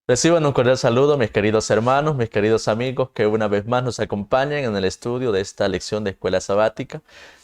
Reciban un cordial saludo, mis queridos hermanos, mis queridos amigos que una vez más nos acompañan en el estudio de esta lección de Escuela Sabática.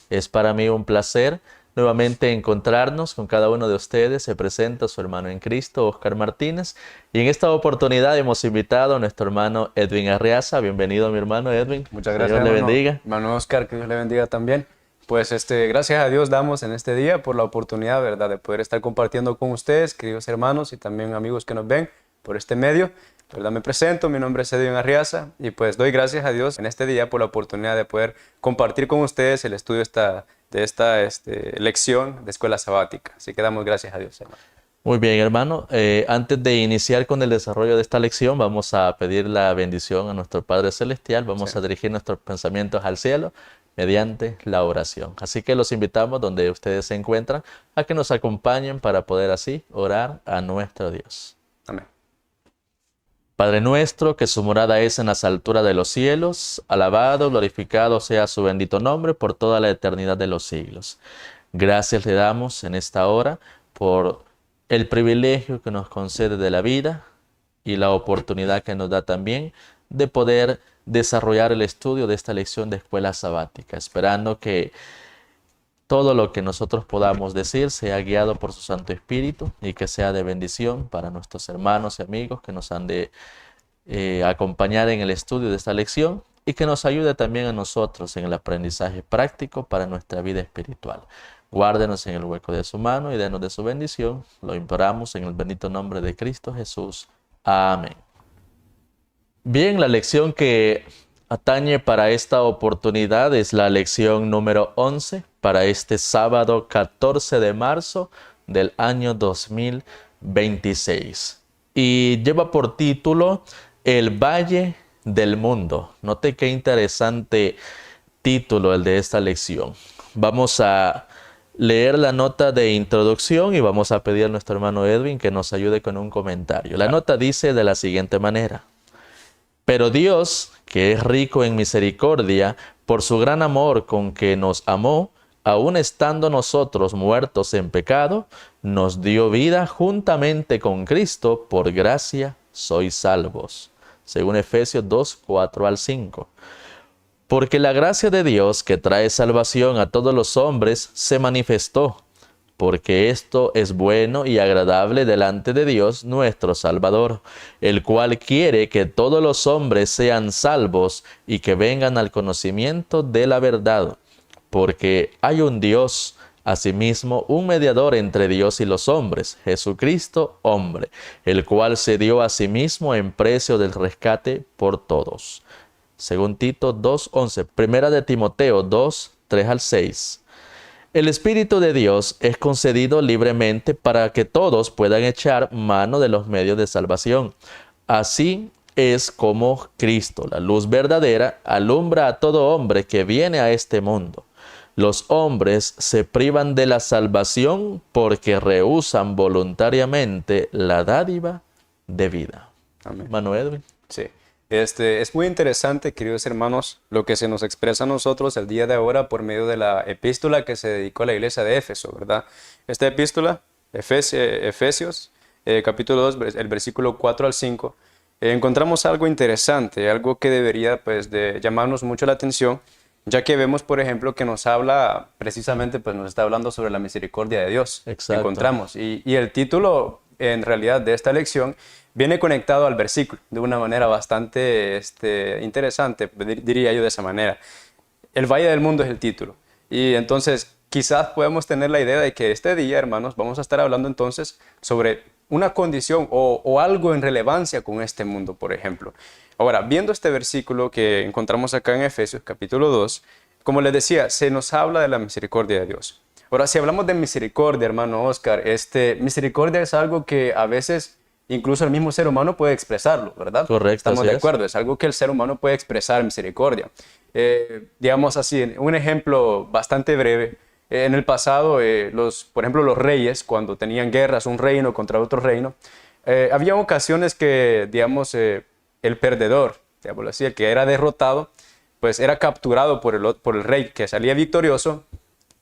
Es para mí un placer nuevamente encontrarnos con cada uno de ustedes. Se presenta su hermano en Cristo, Óscar Martínez, y en esta oportunidad hemos invitado a nuestro hermano Edwin Arriaza. Bienvenido, mi hermano Edwin. Muchas gracias, Señor le hermano. bendiga. Hermano Oscar, que Dios le bendiga también. Pues gracias a Dios damos en este día por la oportunidad, ¿verdad?, de poder estar compartiendo con ustedes, queridos hermanos y también amigos que nos ven por este medio. ¿Verdad? Me presento, mi nombre es Edwin Arriaza y pues doy gracias a Dios en este día por la oportunidad de poder compartir con ustedes el estudio de esta lección de Escuela Sabática. Así que damos gracias a Dios, hermano. Muy bien, hermano. Antes de iniciar con el desarrollo de esta lección, vamos a pedir la bendición a nuestro Padre Celestial. Vamos a dirigir nuestros pensamientos al cielo mediante la oración. Así que los invitamos donde ustedes se encuentran a que nos acompañen para poder así orar a nuestro Dios. Amén. Padre nuestro, que su morada es en las alturas de los cielos, alabado, glorificado sea su bendito nombre por toda la eternidad de los siglos. Gracias le damos en esta hora por el privilegio que nos concede de la vida y la oportunidad que nos da también de poder desarrollar el estudio de esta lección de Escuela Sabática, esperando que todo lo que nosotros podamos decir sea guiado por su Santo Espíritu y que sea de bendición para nuestros hermanos y amigos que nos han de acompañar en el estudio de esta lección y que nos ayude también a nosotros en el aprendizaje práctico para nuestra vida espiritual. Guárdenos en el hueco de su mano y denos de su bendición. Lo imploramos en el bendito nombre de Cristo Jesús. Amén. Bien, la lección que atañe para esta oportunidad es la lección número 11 para este sábado 14 de marzo del año 2026. Y lleva por título El Valle del Mundo. Note qué interesante título el de esta lección. Vamos a leer la nota de introducción y vamos a pedir a nuestro hermano Edwin que nos ayude con un comentario. La nota dice de la siguiente manera: pero Dios, que es rico en misericordia, por su gran amor con que nos amó, aun estando nosotros muertos en pecado, nos dio vida juntamente con Cristo, por gracia sois salvos. Según Efesios 2, 4 al 5. Porque la gracia de Dios que trae salvación a todos los hombres se manifestó, porque esto es bueno y agradable delante de Dios nuestro Salvador, el cual quiere que todos los hombres sean salvos y que vengan al conocimiento de la verdad, porque hay un Dios, asimismo un mediador entre Dios y los hombres, Jesucristo hombre, el cual se dio a sí mismo en precio del rescate por todos. Según Tito 2:11, Primera de Timoteo 2, 3 al 6. El Espíritu de Dios es concedido libremente para que todos puedan echar mano de los medios de salvación. Así es como Cristo, la luz verdadera, alumbra a todo hombre que viene a este mundo. Los hombres se privan de la salvación porque rehúsan voluntariamente la dádiva de vida. Amén. Hermano Edwin. Sí. Es muy interesante, queridos hermanos, lo que se nos expresa a nosotros el día de ahora por medio de la epístola que se dedicó a la iglesia de Éfeso, ¿verdad? Esta epístola, Efesios, capítulo 2, el versículo 4 al 5, encontramos algo interesante, algo que debería pues de llamarnos mucho la atención, ya que vemos, por ejemplo, que nos habla precisamente, pues nos está hablando sobre la misericordia de Dios. Exacto. Encontramos. Y el título, en realidad, de esta lección viene conectado al versículo de una manera bastante interesante, diría yo de esa manera. El Valle del Mundo es el título. Y entonces, quizás podemos tener la idea de que este día, hermanos, vamos a estar hablando entonces sobre una condición o algo en relevancia con este mundo, por ejemplo. Ahora, viendo este versículo que encontramos acá en Efesios capítulo 2, como les decía, se nos habla de la misericordia de Dios. Ahora, si hablamos de misericordia, hermano Oscar, misericordia es algo que a veces incluso el mismo ser humano puede expresarlo, ¿verdad? Correcto. Estamos de acuerdo, es algo que el ser humano puede expresar, misericordia. Digamos así, un ejemplo bastante breve. En el pasado, por ejemplo, los reyes, cuando tenían guerras, un reino contra otro reino, había ocasiones que, digamos, el perdedor, digamos así, el que era derrotado, pues era capturado por el rey que salía victorioso,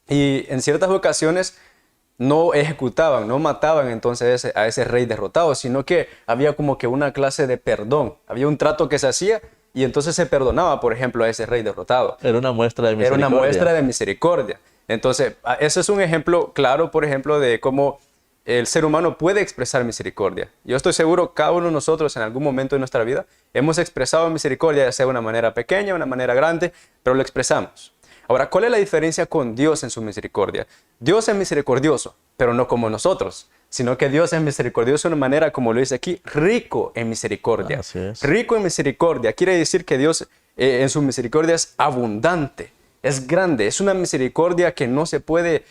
y en ciertas ocasiones no ejecutaban, no mataban entonces a ese rey derrotado, sino que había como que una clase de perdón. Había un trato que se hacía y entonces se perdonaba, por ejemplo, a ese rey derrotado. Era una muestra de Era misericordia. una muestra de misericordia. Entonces, ese es un ejemplo claro, por ejemplo, de cómo el ser humano puede expresar misericordia. Yo estoy seguro, cada uno de nosotros en algún momento de nuestra vida hemos expresado misericordia, ya sea de una manera pequeña, una manera grande, pero lo expresamos. Ahora, ¿cuál es la diferencia con Dios en su misericordia? Dios es misericordioso, pero no como nosotros, sino que Dios es misericordioso de una manera, como lo dice aquí, rico en misericordia. Así es. Rico en misericordia quiere decir que Dios en su misericordia es abundante, es grande, es una misericordia que no se puede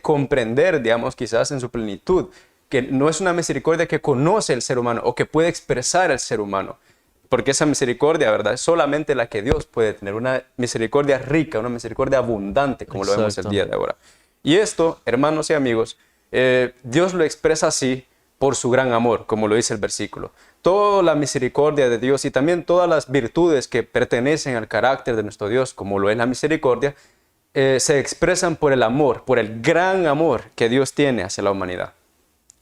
comprender, digamos, quizás en su plenitud, que no es una misericordia que conoce el ser humano o que puede expresar el ser humano. Porque esa misericordia, ¿verdad? Es solamente la que Dios puede tener, una misericordia rica, una misericordia abundante, como lo vemos el Exacto. día de ahora. Y esto, hermanos y amigos, Dios lo expresa así por su gran amor, como lo dice el versículo. Toda la misericordia de Dios y también todas las virtudes que pertenecen al carácter de nuestro Dios, como lo es la misericordia, se expresan por el amor, por el gran amor que Dios tiene hacia la humanidad.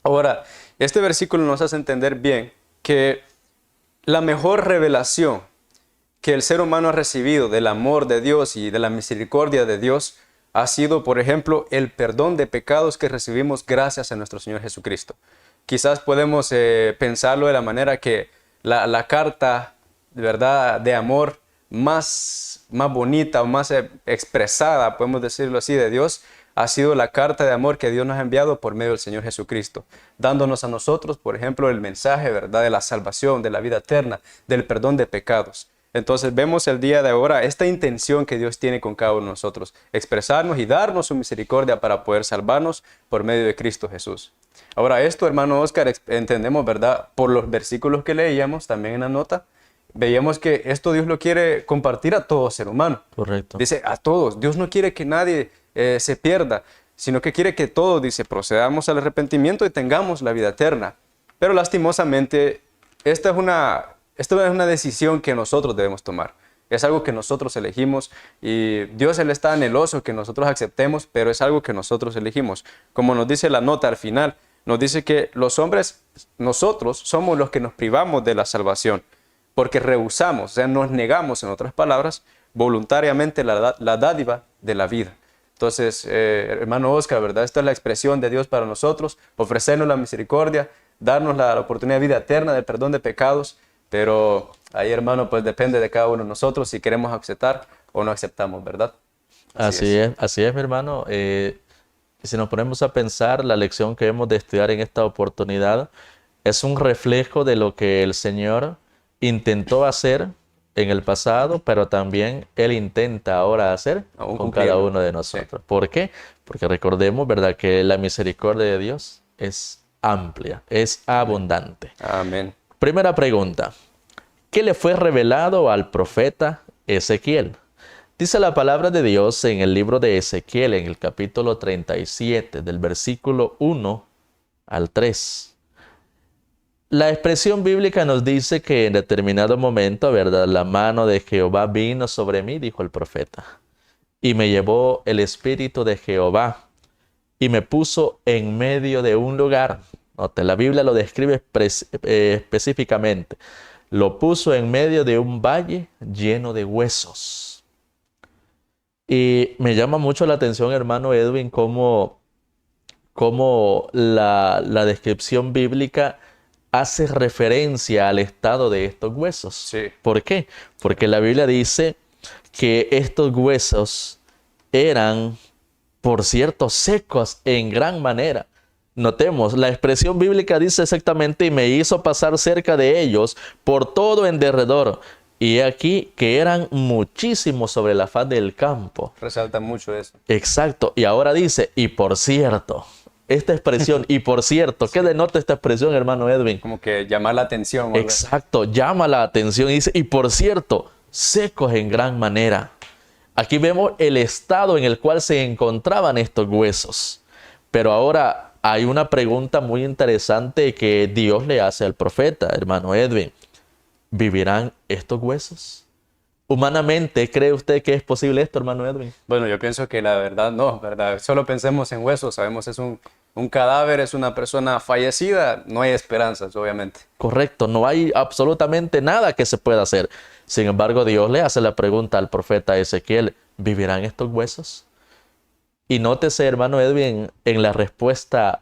Ahora, este versículo nos hace entender bien que la mejor revelación que el ser humano ha recibido del amor de Dios y de la misericordia de Dios ha sido, por ejemplo, el perdón de pecados que recibimos gracias a nuestro Señor Jesucristo. Quizás podemos pensarlo de la manera que la carta, de verdad, de amor más bonita o más expresada, podemos decirlo así, de Dios, ha sido la carta de amor que Dios nos ha enviado por medio del Señor Jesucristo, dándonos a nosotros, por ejemplo, el mensaje, ¿verdad?, de la salvación, de la vida eterna, del perdón de pecados. Entonces vemos el día de ahora esta intención que Dios tiene con cada uno de nosotros, expresarnos y darnos su misericordia para poder salvarnos por medio de Cristo Jesús. Ahora esto, hermano Oscar, entendemos, ¿verdad?, por los versículos que leíamos también en la nota, veíamos que esto Dios lo quiere compartir a todo ser humano. Correcto. Dice a todos. Dios no quiere que nadie se pierda, sino que quiere que todos, dice, procedamos al arrepentimiento y tengamos la vida eterna. Pero lastimosamente, esta es una decisión que nosotros debemos tomar. Es algo que nosotros elegimos y Dios Él está anheloso que nosotros aceptemos, pero es algo que nosotros elegimos. Como nos dice la nota al final, nos dice que los hombres, nosotros somos los que nos privamos de la salvación, porque rehusamos, o sea, nos negamos, en otras palabras, voluntariamente la dádiva de la vida. Entonces, hermano Oscar, ¿verdad? Esta es la expresión de Dios para nosotros, ofrecernos la misericordia, darnos la oportunidad de vida eterna, del perdón de pecados, pero ahí, hermano, pues depende de cada uno de nosotros si queremos aceptar o no aceptamos, ¿verdad? Así es, mi hermano. Si nos ponemos a pensar, la lección que hemos de estudiar en esta oportunidad es un reflejo de lo que el Señor intentó hacer en el pasado, pero también Él intenta ahora hacer Aún con cada cumpliendo. uno de nosotros. ¿Por qué? Porque recordemos, ¿verdad?, que la misericordia de Dios es amplia, es abundante. Amén. Primera pregunta. ¿Qué le fue revelado al profeta Ezequiel? Dice la palabra de Dios en el libro de Ezequiel, en el capítulo 37, del versículo 1 al 3. La expresión bíblica nos dice que en determinado momento, ¿verdad?, la mano de Jehová vino sobre mí, dijo el profeta, y me llevó el espíritu de Jehová y me puso en medio de un lugar. Note, la Biblia lo describe específicamente. Lo puso en medio de un valle lleno de huesos. Y me llama mucho la atención, hermano Edwin, cómo la descripción bíblica hace referencia al estado de estos huesos. Sí. ¿Por qué? Porque la Biblia dice que estos huesos eran, por cierto, secos en gran manera. Notemos, la expresión bíblica dice exactamente, y me hizo pasar cerca de ellos por todo en derredor. Y aquí que eran muchísimos sobre la faz del campo. Resalta mucho eso. Exacto. Y ahora dice, y por cierto, esta expresión, y por cierto, ¿qué denota esta expresión, hermano Edwin? Como que llamar la atención. ¿Verdad? Exacto, llama la atención y dice, y por cierto, secos en gran manera. Aquí vemos el estado en el cual se encontraban estos huesos. Pero ahora hay una pregunta muy interesante que Dios le hace al profeta, hermano Edwin. ¿Vivirán estos huesos? Humanamente, ¿cree usted que es posible esto, hermano Edwin? Bueno, yo pienso que la verdad no, ¿verdad? Solo pensemos en huesos, sabemos es un Un cadáver es una persona fallecida, no hay esperanzas, obviamente. Correcto, no hay absolutamente nada que se pueda hacer. Sin embargo, Dios le hace la pregunta al profeta Ezequiel, ¿vivirán estos huesos? Y nótese, hermano Edwin, en la respuesta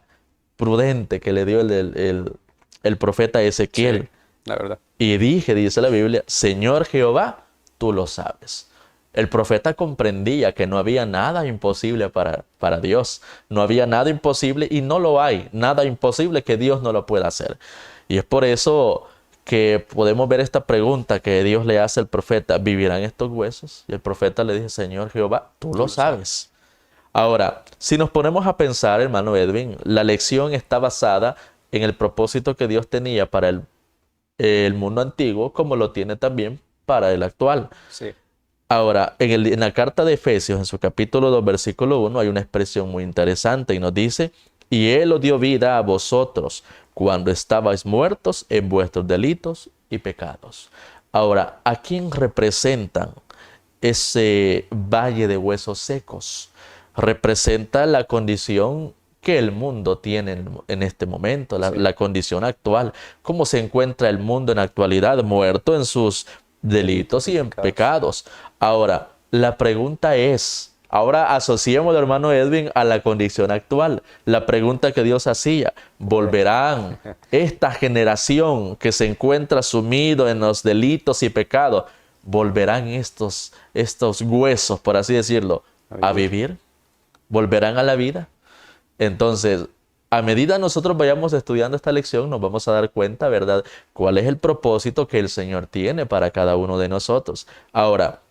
prudente que le dio el profeta Ezequiel. Sí, la verdad. Y dije, dice la Biblia, Señor Jehová, tú lo sabes. El profeta comprendía que no había nada imposible para Dios. No había nada imposible y no lo hay. Nada imposible que Dios no lo pueda hacer. Y es por eso que podemos ver esta pregunta que Dios le hace al profeta, ¿vivirán estos huesos? Y el profeta le dice, Señor Jehová, tú lo sabes. Ahora, si nos ponemos a pensar, hermano Edwin, la lección está basada en el propósito que Dios tenía para el mundo antiguo, como lo tiene también para el actual. Sí. Ahora, en la carta de Efesios, en su capítulo 2, versículo 1, hay una expresión muy interesante y nos dice, y Él os dio vida a vosotros cuando estabais muertos en vuestros delitos y pecados. Ahora, ¿a quién representan ese valle de huesos secos? Representa la condición que el mundo tiene en este momento, la condición actual. ¿Cómo se encuentra el mundo en la actualidad? Muerto en sus delitos y en pecados. Ahora, la pregunta es, ahora asociemos, hermano Edwin, a la condición actual. La pregunta que Dios hacía, ¿volverán esta generación que se encuentra sumido en los delitos y pecados, volverán estos huesos, por así decirlo, a vivir? ¿Volverán a la vida? Entonces, a medida nosotros vayamos estudiando esta lección, nos vamos a dar cuenta, ¿verdad?, cuál es el propósito que el Señor tiene para cada uno de nosotros. Ahora,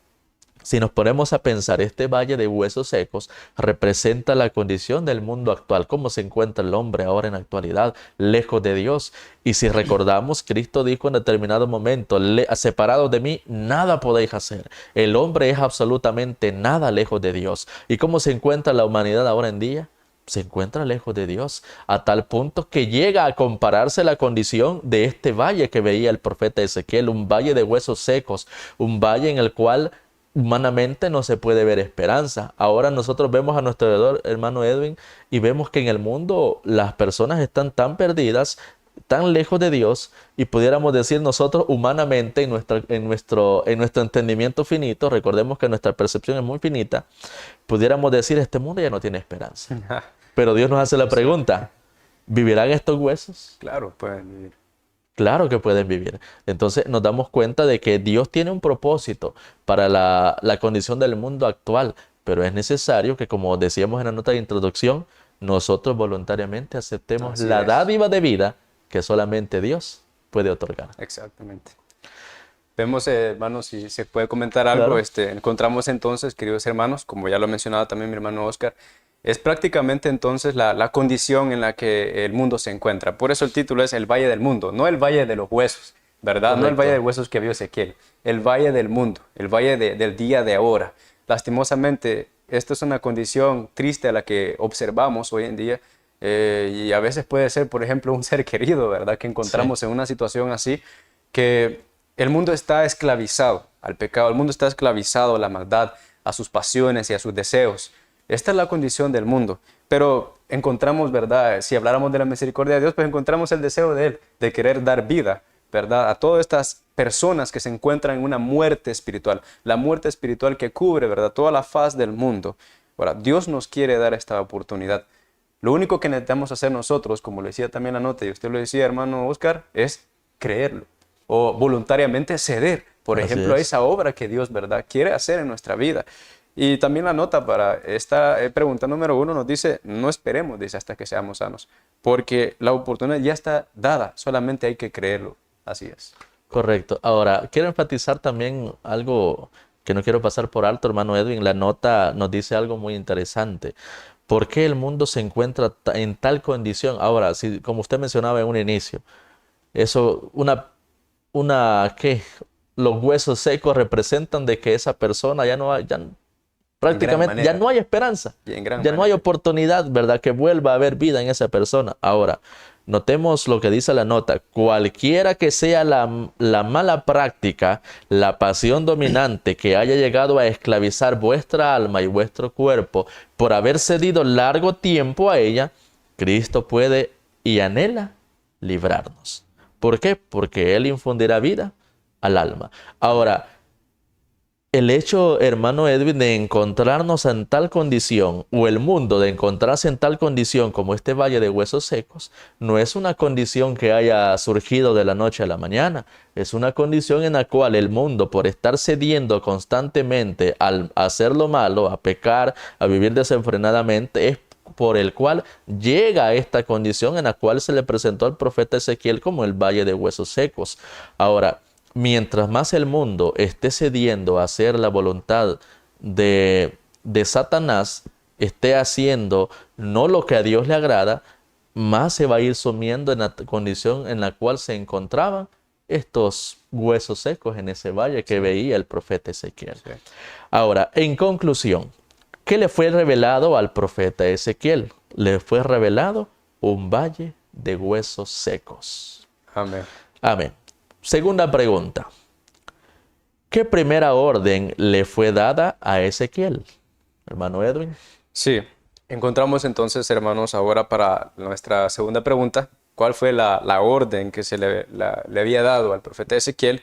si nos ponemos a pensar, este valle de huesos secos representa la condición del mundo actual, cómo se encuentra el hombre ahora en la actualidad, lejos de Dios. Y si recordamos, Cristo dijo en determinado momento, separados de mí, nada podéis hacer. El hombre es absolutamente nada lejos de Dios. ¿Y cómo se encuentra la humanidad ahora en día? Se encuentra lejos de Dios, a tal punto que llega a compararse la condición de este valle que veía el profeta Ezequiel, un valle de huesos secos, un valle en el cual humanamente no se puede ver esperanza. Ahora nosotros vemos a nuestro alrededor, hermano Edwin, y vemos que en el mundo las personas están tan perdidas, tan lejos de Dios, y pudiéramos decir nosotros humanamente en nuestro entendimiento finito, recordemos que nuestra percepción es muy finita, pudiéramos decir este mundo ya no tiene esperanza. Pero Dios nos hace la pregunta, ¿vivirán estos huesos? Claro, pueden vivir. Claro que pueden vivir. Entonces nos damos cuenta de que Dios tiene un propósito para la condición del mundo actual, pero es necesario que, como decíamos en la nota de introducción, nosotros voluntariamente aceptemos la dádiva de vida que solamente Dios puede otorgar. Exactamente. Vemos, hermanos, si se puede comentar algo, Claro. encontramos entonces, queridos hermanos, como ya lo mencionaba también mi hermano Oscar, es prácticamente entonces la condición en la que el mundo se encuentra. Por eso el título es El Valle del Mundo, no el Valle de los Huesos, ¿verdad? Correcto. No el Valle de Huesos que vio Ezequiel, el Valle del Mundo, el Valle del día de ahora. Lastimosamente, esta es una condición triste a la que observamos hoy en día, y a veces puede ser, por ejemplo, un ser querido, ¿verdad? Que encontramos en una situación así, que el mundo está esclavizado al pecado, el mundo está esclavizado a la maldad, a sus pasiones y a sus deseos. Esta es la condición del mundo, pero encontramos, ¿verdad? Si habláramos de la misericordia de Dios, pues encontramos el deseo de Él, de querer dar vida, ¿verdad?, a todas estas personas que se encuentran en una muerte espiritual, la muerte espiritual que cubre, ¿verdad?, toda la faz del mundo. Ahora, Dios nos quiere dar esta oportunidad. Lo único que necesitamos hacer nosotros, como lo decía también la nota, y usted lo decía, hermano Oscar, es creerlo o voluntariamente ceder, por ejemplo, a esa obra que Dios, ¿verdad?, quiere hacer en nuestra vida. Y también la nota para esta pregunta número 1 nos dice, no esperemos, dice, hasta que seamos sanos, porque la oportunidad ya está dada, solamente hay que creerlo. Así es. Correcto. Ahora, quiero enfatizar también algo que no quiero pasar por alto, hermano Edwin. La nota nos dice algo muy interesante. ¿Por qué el mundo se encuentra en tal condición? Ahora, si, como usted mencionaba en un inicio, eso, ¿qué? Los huesos secos representan de que esa persona ya no hay, prácticamente ya no hay esperanza, ya no hay oportunidad, ¿verdad?, que vuelva a haber vida en esa persona. Ahora, notemos lo que dice la nota. Cualquiera que sea la mala práctica, la pasión dominante que haya llegado a esclavizar vuestra alma y vuestro cuerpo por haber cedido largo tiempo a ella, Cristo puede y anhela librarnos. ¿Por qué? Porque Él infundirá vida al alma. Ahora, el hecho, hermano Edwin, de encontrarnos en tal condición, o el mundo de encontrarse en tal condición como este valle de huesos secos, no es una condición que haya surgido de la noche a la mañana. Es una condición en la cual el mundo, por estar cediendo constantemente al hacer lo malo, a pecar, a vivir desenfrenadamente, es por el cual llega a esta condición en la cual se le presentó al profeta Ezequiel como el valle de huesos secos. Ahora, mientras más el mundo esté cediendo a hacer la voluntad de Satanás, esté haciendo no lo que a Dios le agrada, más se va a ir sumiendo en la condición en la cual se encontraban estos huesos secos en ese valle que veía el profeta Ezequiel. Sí. Ahora, en conclusión, ¿qué le fue revelado al profeta Ezequiel? Le fue revelado un valle de huesos secos. Amén. Amén. Segunda pregunta. ¿Qué primera orden le fue dada a Ezequiel? Hermano Edwin. Sí, encontramos entonces, hermanos, ahora para nuestra segunda pregunta, ¿cuál fue la orden que se le había dado al profeta Ezequiel?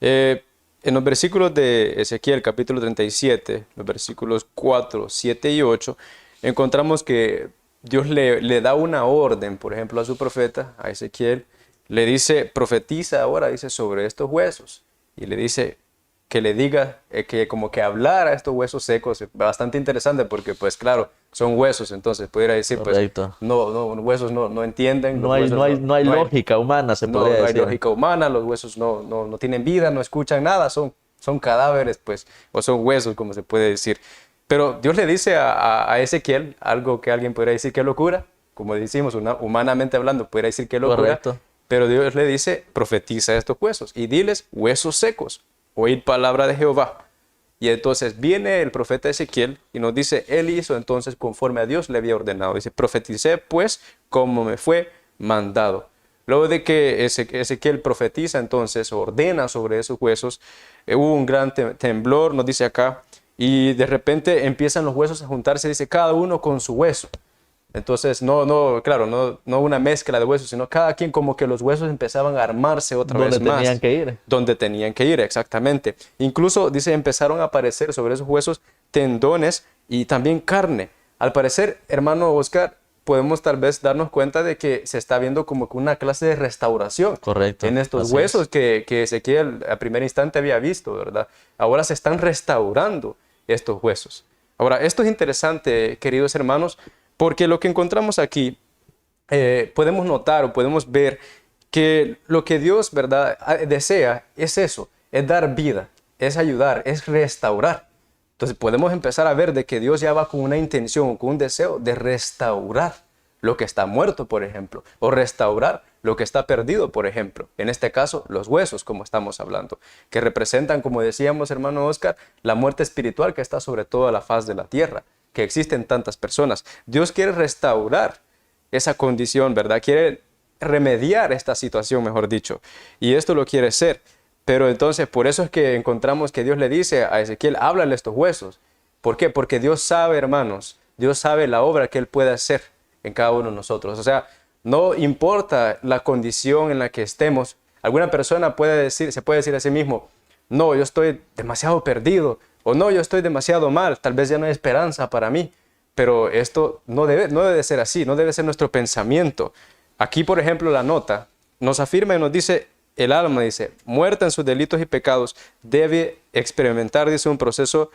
En los versículos de Ezequiel, capítulo 37, los versículos 4, 7 y 8, encontramos que Dios le da una orden, por ejemplo, a su profeta, a Ezequiel. Le dice, profetiza ahora, dice, sobre estos huesos. Y le dice que le diga, que como que hablar a estos huesos secos. Bastante interesante porque, pues claro, son huesos. Entonces, pudiera decir, Correcto. pues, los huesos no entienden. No hay lógica humana, se podría no hay decir. lógica humana, los huesos no tienen vida, no escuchan nada, son cadáveres, pues, o son huesos, como se puede decir. Pero Dios le dice a Ezequiel algo que alguien podría decir que es locura. Como decimos, humanamente hablando, podría decir que es locura. Correcto. Pero Dios le dice, profetiza estos huesos y diles, huesos secos, oíd palabra de Jehová. Y entonces viene el profeta Ezequiel y nos dice, él hizo entonces conforme a Dios le había ordenado. Dice, profeticé pues como me fue mandado. Luego de que Ezequiel profetiza entonces, ordena sobre esos huesos, hubo un gran temblor, nos dice acá, y de repente empiezan los huesos a juntarse, dice, cada uno con su hueso. Entonces, claro, no una mezcla de huesos, sino cada quien como que los huesos empezaban a armarse otra vez más. Donde tenían que ir. Donde tenían que ir, exactamente. Incluso, dice, empezaron a aparecer sobre esos huesos tendones y también carne. Al parecer, hermano Oscar, podemos tal vez darnos cuenta de que se está viendo como que una clase de restauración. Correcto. En estos Así huesos es. que Ezequiel a primer instante había visto, ¿verdad? Ahora se están restaurando estos huesos. Ahora, esto es interesante, queridos hermanos, porque lo que encontramos aquí, podemos notar o podemos ver que lo que Dios, ¿verdad?, desea es eso, es dar vida, es ayudar, es restaurar. Entonces podemos empezar a ver de que Dios ya va con una intención, con un deseo de restaurar lo que está muerto, por ejemplo, o restaurar lo que está perdido, por ejemplo. En este caso, los huesos, como estamos hablando, que representan, como decíamos, hermano Oscar, la muerte espiritual que está sobre toda la faz de la tierra, que existen tantas personas. Dios quiere restaurar esa condición, ¿verdad? Quiere remediar esta situación, mejor dicho. Y esto lo quiere hacer. Pero entonces, por eso es que encontramos que Dios le dice a Ezequiel, háblale estos huesos. ¿Por qué? Porque Dios sabe, hermanos, Dios sabe la obra que Él puede hacer en cada uno de nosotros. O sea, no importa la condición en la que estemos. Alguna persona se puede decir a sí mismo, no, yo estoy demasiado perdido, o no, yo estoy demasiado mal, tal vez ya no hay esperanza para mí. Pero esto no debe ser así, no debe ser nuestro pensamiento. Aquí, por ejemplo, la nota nos afirma y nos dice, el alma, dice, muerta en sus delitos y pecados, debe experimentar, dice, un proceso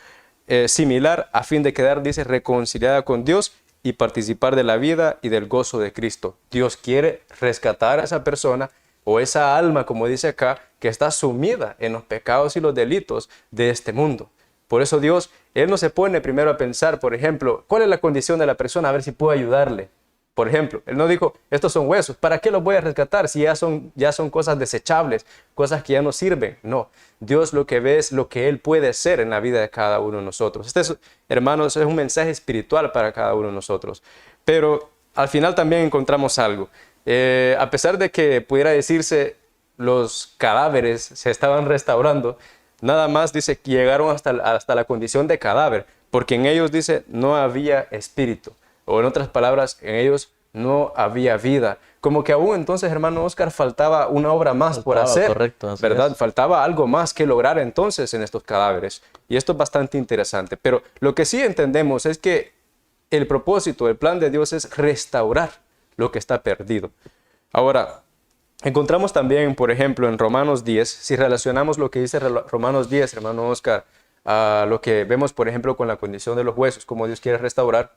similar a fin de quedar, dice, reconciliada con Dios y participar de la vida y del gozo de Cristo. Dios quiere rescatar a esa persona o esa alma, como dice acá, que está sumida en los pecados y los delitos de este mundo. Por eso Dios, Él no se pone primero a pensar, por ejemplo, ¿cuál es la condición de la persona? A ver si puedo ayudarle. Por ejemplo, Él no dijo, estos son huesos, ¿para qué los voy a rescatar si ya son cosas desechables, cosas que ya no sirven? No, Dios lo que ve es lo que Él puede hacer en la vida de cada uno de nosotros. Hermanos, es un mensaje espiritual para cada uno de nosotros. Pero al final también encontramos algo. A pesar de que pudiera decirse los cadáveres se estaban restaurando, nada más dice que llegaron hasta la condición de cadáver, porque en ellos dice no había espíritu. O en otras palabras, en ellos no había vida. Como que aún entonces, hermano Oscar, faltaba una obra más por Faltaba, hacer, correcto, así ¿verdad? es. Faltaba algo más que lograr entonces en estos cadáveres. Y esto es bastante interesante. Pero lo que sí entendemos es que el propósito, el plan de Dios es restaurar lo que está perdido. Ahora, encontramos también, por ejemplo, en Romanos 10, si relacionamos lo que dice Romanos 10, hermano Oscar, a lo que vemos, por ejemplo, con la condición de los huesos, cómo Dios quiere restaurar,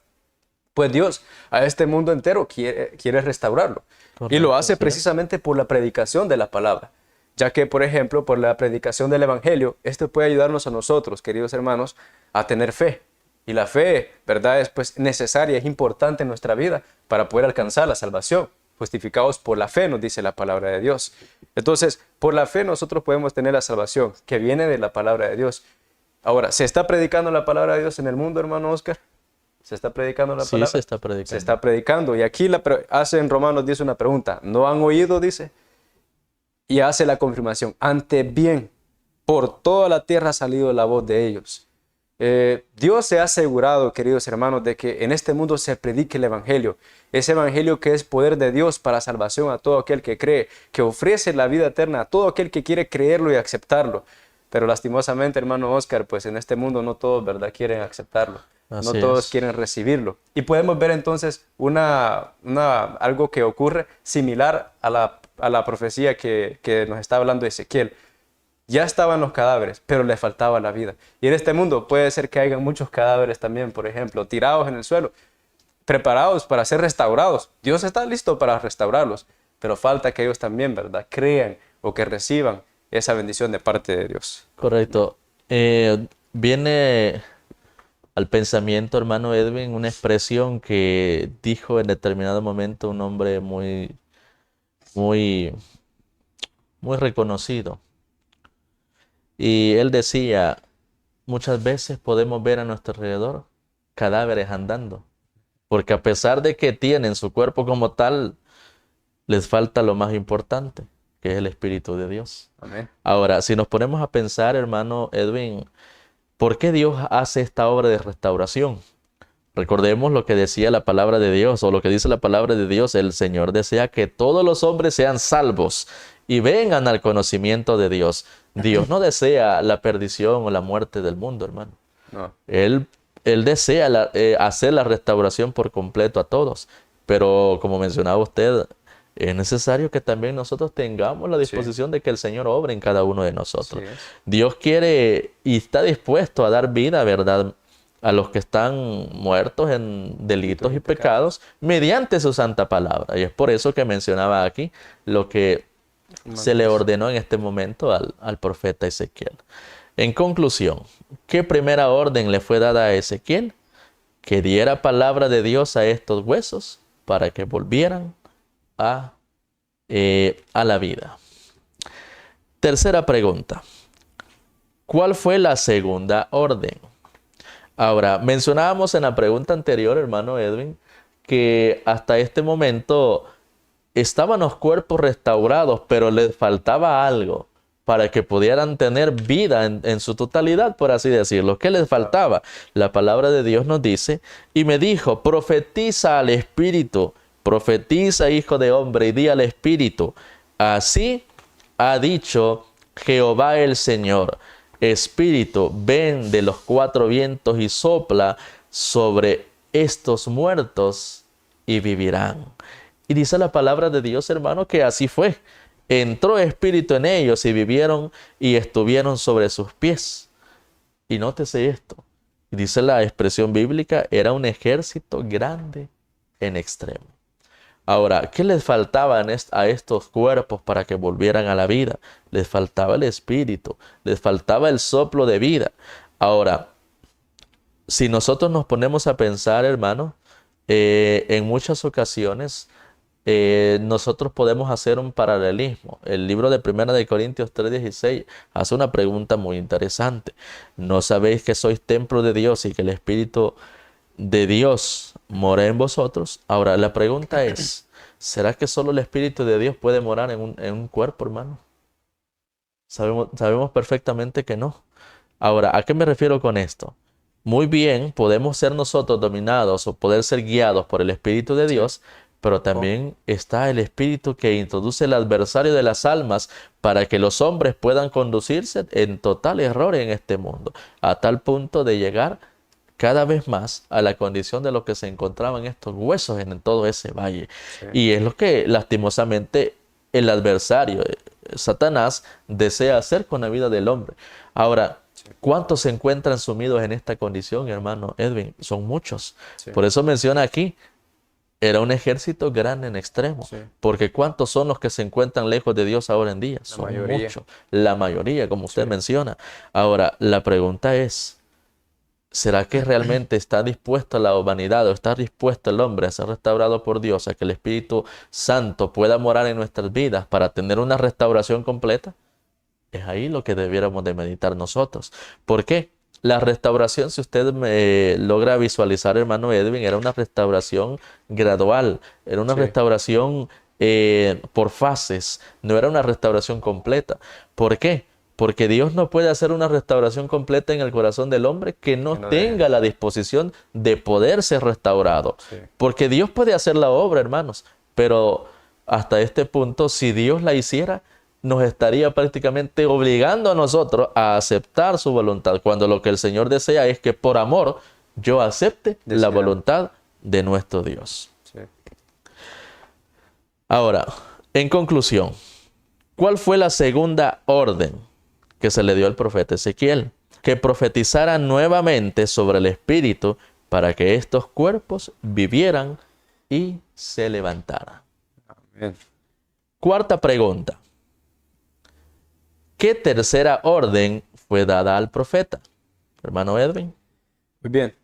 pues Dios a este mundo entero quiere restaurarlo. Y lo Correcto, hace así es. precisamente por la predicación de la palabra. Ya que, por ejemplo, por la predicación del Evangelio, esto puede ayudarnos a nosotros, queridos hermanos, a tener fe. Y la fe, ¿verdad?, es pues necesaria, es importante en nuestra vida para poder alcanzar la salvación. Justificados por la fe, nos dice la palabra de Dios. Entonces, por la fe nosotros podemos tener la salvación que viene de la palabra de Dios. Ahora, ¿se está predicando la palabra de Dios en el mundo, hermano Oscar? ¿Se está predicando la Sí, se palabra? está predicando. Se está predicando. Y aquí hace en Romanos 10 una pregunta. ¿No han oído? Dice. Y hace la confirmación. Antes bien, por toda la tierra ha salido la voz de ellos. Dios se ha asegurado, queridos hermanos, de que en este mundo se predique el Evangelio. Ese Evangelio que es poder de Dios para salvación a todo aquel que cree, que ofrece la vida eterna a todo aquel que quiere creerlo y aceptarlo. Pero lastimosamente, hermano Oscar, pues en este mundo no todos, ¿verdad?, quieren aceptarlo. No Así todos es. quieren recibirlo. Y podemos ver entonces algo que ocurre similar a la profecía que nos está hablando Ezequiel. Ya estaban los cadáveres, pero le faltaba la vida. Y en este mundo puede ser que haya muchos cadáveres también, por ejemplo, tirados en el suelo, preparados para ser restaurados. Dios está listo para restaurarlos, pero falta que ellos también, ¿verdad?, crean o que reciban esa bendición de parte de Dios. Correcto. Viene al pensamiento, hermano Edwin, una expresión que dijo en determinado momento un hombre muy, muy reconocido. Y él decía, muchas veces podemos ver a nuestro alrededor cadáveres andando, porque a pesar de que tienen su cuerpo como tal, les falta lo más importante, que es el Espíritu de Dios. Amén. Ahora, si nos ponemos a pensar, hermano Edwin, ¿por qué Dios hace esta obra de restauración? Recordemos lo que decía la palabra de Dios, o lo que dice la palabra de Dios. El Señor desea que todos los hombres sean salvos y vengan al conocimiento de Dios. Dios no desea la perdición o la muerte del mundo, hermano. No. Él desea hacer la restauración por completo a todos. Pero como mencionaba usted, es necesario que también nosotros tengamos la disposición de que el Señor obre en cada uno de nosotros. Sí es. Dios quiere y está dispuesto a dar vida, ¿verdad?, a los que están muertos en delitos y pecados mediante su santa palabra. Y es por eso que mencionaba aquí lo que se le ordenó en este momento al profeta Ezequiel. En conclusión, ¿qué primera orden le fue dada a Ezequiel? Que diera palabra de Dios a estos huesos para que volvieran a la vida. Tercera pregunta. ¿Cuál fue la segunda orden? Ahora, mencionábamos en la pregunta anterior, hermano Edwin, que hasta este momento estaban los cuerpos restaurados, pero les faltaba algo para que pudieran tener vida en su totalidad, por así decirlo. ¿Qué les faltaba? La palabra de Dios nos dice, y me dijo, profetiza al Espíritu, profetiza, hijo de hombre, y di al Espíritu, así ha dicho Jehová el Señor. Espíritu, ven de los cuatro vientos y sopla sobre estos muertos y vivirán. Y dice la palabra de Dios, hermano, que así fue. Entró espíritu en ellos y vivieron y estuvieron sobre sus pies. Y nótese esto. Dice la expresión bíblica, era un ejército grande en extremo. Ahora, ¿qué les faltaba a estos cuerpos para que volvieran a la vida? Les faltaba el espíritu, les faltaba el soplo de vida. Ahora, si nosotros nos ponemos a pensar, hermano, en muchas ocasiones nosotros podemos hacer un paralelismo. El libro de 1 de Corintios 3:16 hace una pregunta muy interesante. ¿No sabéis que sois templo de Dios y que el Espíritu de Dios mora en vosotros? Ahora, la pregunta es, ¿será que solo el Espíritu de Dios puede morar en un cuerpo, hermano? Sabemos perfectamente que no. Ahora, ¿a qué me refiero con esto? Muy bien, podemos ser nosotros dominados o poder ser guiados por el Espíritu de Dios, pero también está el espíritu que introduce el adversario de las almas para que los hombres puedan conducirse en total error en este mundo, a tal punto de llegar cada vez más a la condición de lo que se encontraban estos huesos en todo ese valle. Sí. Y es lo que lastimosamente el adversario, Satanás, desea hacer con la vida del hombre. Ahora, ¿cuántos se encuentran sumidos en esta condición, hermano Edwin? Son muchos. Sí. Por eso menciona aquí, era un ejército grande en extremo. Sí. Porque ¿cuántos son los que se encuentran lejos de Dios ahora en día? Son mayoría. muchos. La mayoría, como usted Sí. menciona. Ahora, la pregunta es, ¿será que realmente está dispuesta la humanidad o está dispuesto el hombre a ser restaurado por Dios, a que el Espíritu Santo pueda morar en nuestras vidas para tener una restauración completa? Es ahí lo que debiéramos de meditar nosotros. ¿Por qué? La restauración, si usted logra visualizar, hermano Edwin, era una restauración gradual, era una Sí. restauración por fases, no era una restauración completa. ¿Por qué? Porque Dios no puede hacer una restauración completa en el corazón del hombre que no Que no tenga deje. la disposición de poder ser restaurado. Sí. Porque Dios puede hacer la obra, hermanos, pero hasta este punto, si Dios la hiciera, nos estaría prácticamente obligando a nosotros a aceptar su voluntad, cuando lo que el Señor desea es que por amor yo acepte la Desea. voluntad de nuestro Dios. Sí. Ahora, en conclusión, ¿cuál fue la segunda orden que se le dio al profeta Ezequiel? Que profetizara nuevamente sobre el Espíritu para que estos cuerpos vivieran y se levantaran. Amén. Cuarta pregunta. ¿Qué tercera orden fue dada al profeta? Hermano Edwin. Muy bien.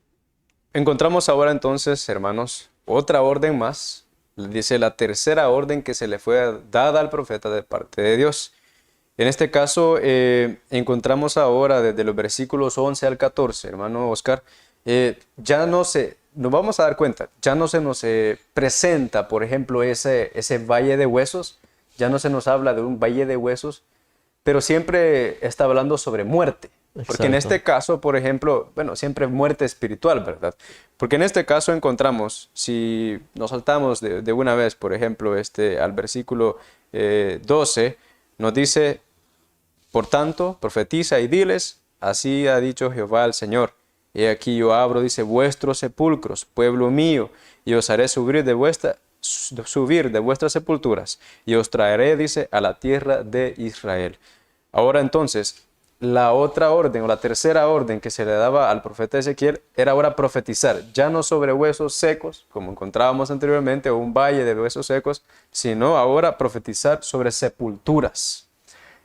Encontramos ahora entonces, hermanos, otra orden más. Dice la tercera orden que se le fue dada al profeta de parte de Dios. En este caso, encontramos ahora desde los versículos 11 al 14, hermano Oscar, nos vamos a dar cuenta, ya no se nos presenta, por ejemplo, ese valle de huesos, ya no se nos habla de un valle de huesos, pero siempre está hablando sobre muerte. Porque en Exacto. este caso, por ejemplo, bueno, siempre muerte espiritual, ¿verdad? Porque en este caso encontramos, si nos saltamos de una vez, por ejemplo, al versículo 12, nos dice, por tanto, profetiza y diles, así ha dicho Jehová el Señor. He aquí yo abro, dice, vuestros sepulcros, pueblo mío, y os haré subir de vuestras sepulturas, y os traeré, dice, a la tierra de Israel. Ahora entonces, la otra orden o la tercera orden que se le daba al profeta Ezequiel era ahora profetizar, ya no sobre huesos secos, como encontrábamos anteriormente, o un valle de huesos secos, sino ahora profetizar sobre sepulturas.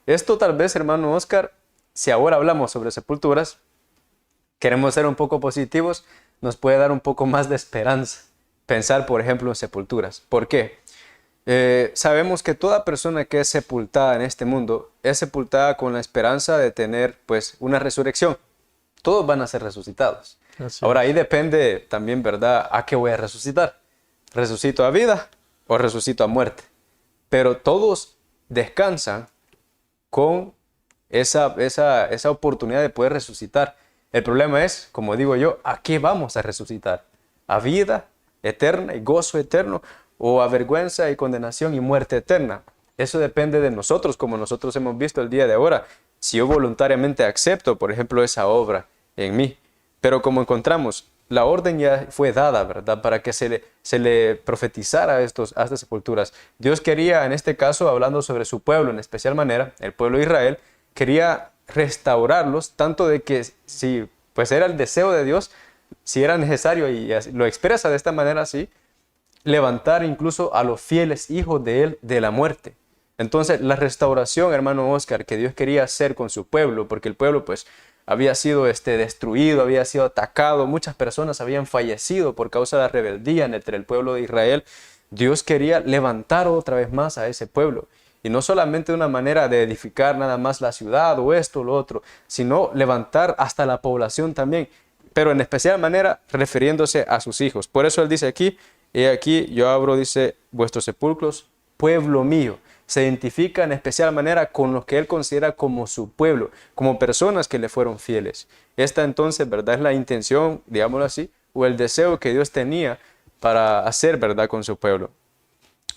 Esto tal vez, hermano Oscar, si ahora hablamos sobre sepulturas, queremos ser un poco positivos, nos puede dar un poco más de esperanza. Pensar, por ejemplo, en sepulturas. ¿Por qué? Sabemos que toda persona que es sepultada en este mundo es sepultada con la esperanza de tener pues una resurrección. Todos van a ser resucitados. Así Ahora es. ahí depende también, ¿verdad? ¿A qué voy a resucitar? ¿Resucito a vida o resucito a muerte? Pero todos descansan con esa oportunidad de poder resucitar. El problema es, como digo yo, ¿a qué vamos a resucitar? ¿A vida eterna y gozo eterno? ¿O a vergüenza y condenación y muerte eterna? Eso depende de nosotros, como nosotros hemos visto el día de ahora. Si yo voluntariamente acepto, por ejemplo, esa obra en mí. Pero como encontramos, la orden ya fue dada, ¿verdad? Para que se le profetizara a estas sepulturas. Dios quería, en este caso, hablando sobre su pueblo, en especial manera, el pueblo de Israel, quería restaurarlos, tanto de que si pues era el deseo de Dios, si era necesario, y lo expresa de esta manera así, levantar incluso a los fieles hijos de él de la muerte. Entonces, la restauración, hermano Oscar, que Dios quería hacer con su pueblo, porque el pueblo pues había sido destruido, había sido atacado, muchas personas habían fallecido por causa de la rebeldía entre el pueblo de Israel. Dios quería levantar otra vez más a ese pueblo. Y no solamente de una manera de edificar nada más la ciudad o esto o lo otro, sino levantar hasta la población también, pero en especial manera refiriéndose a sus hijos. Por eso él dice aquí, he aquí yo abro, dice, vuestros sepulcros, pueblo mío. Se identifica en especial manera con los que él considera como su pueblo, como personas que le fueron fieles. Esta entonces, ¿verdad? Es la intención, digámoslo así, o el deseo que Dios tenía para hacer, ¿verdad? Con su pueblo.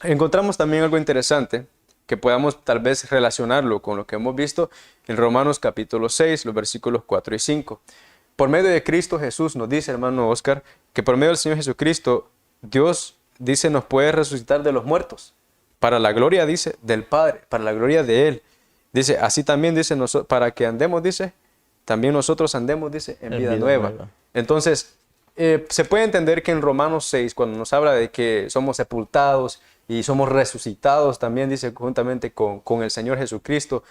Encontramos también algo interesante que podamos tal vez relacionarlo con lo que hemos visto en Romanos capítulo 6, los versículos 4 y 5. Por medio de Cristo Jesús, nos dice hermano Oscar, que por medio del Señor Jesucristo, Dios dice nos puede resucitar de los muertos, para la gloria, dice, del Padre, para la gloria de Él. Dice, así también dice, para que andemos, dice, también nosotros andemos, dice, en vida nueva. Entonces, se puede entender que en Romanos 6, cuando nos habla de que somos sepultados y somos resucitados, también dice juntamente con el Señor Jesucristo,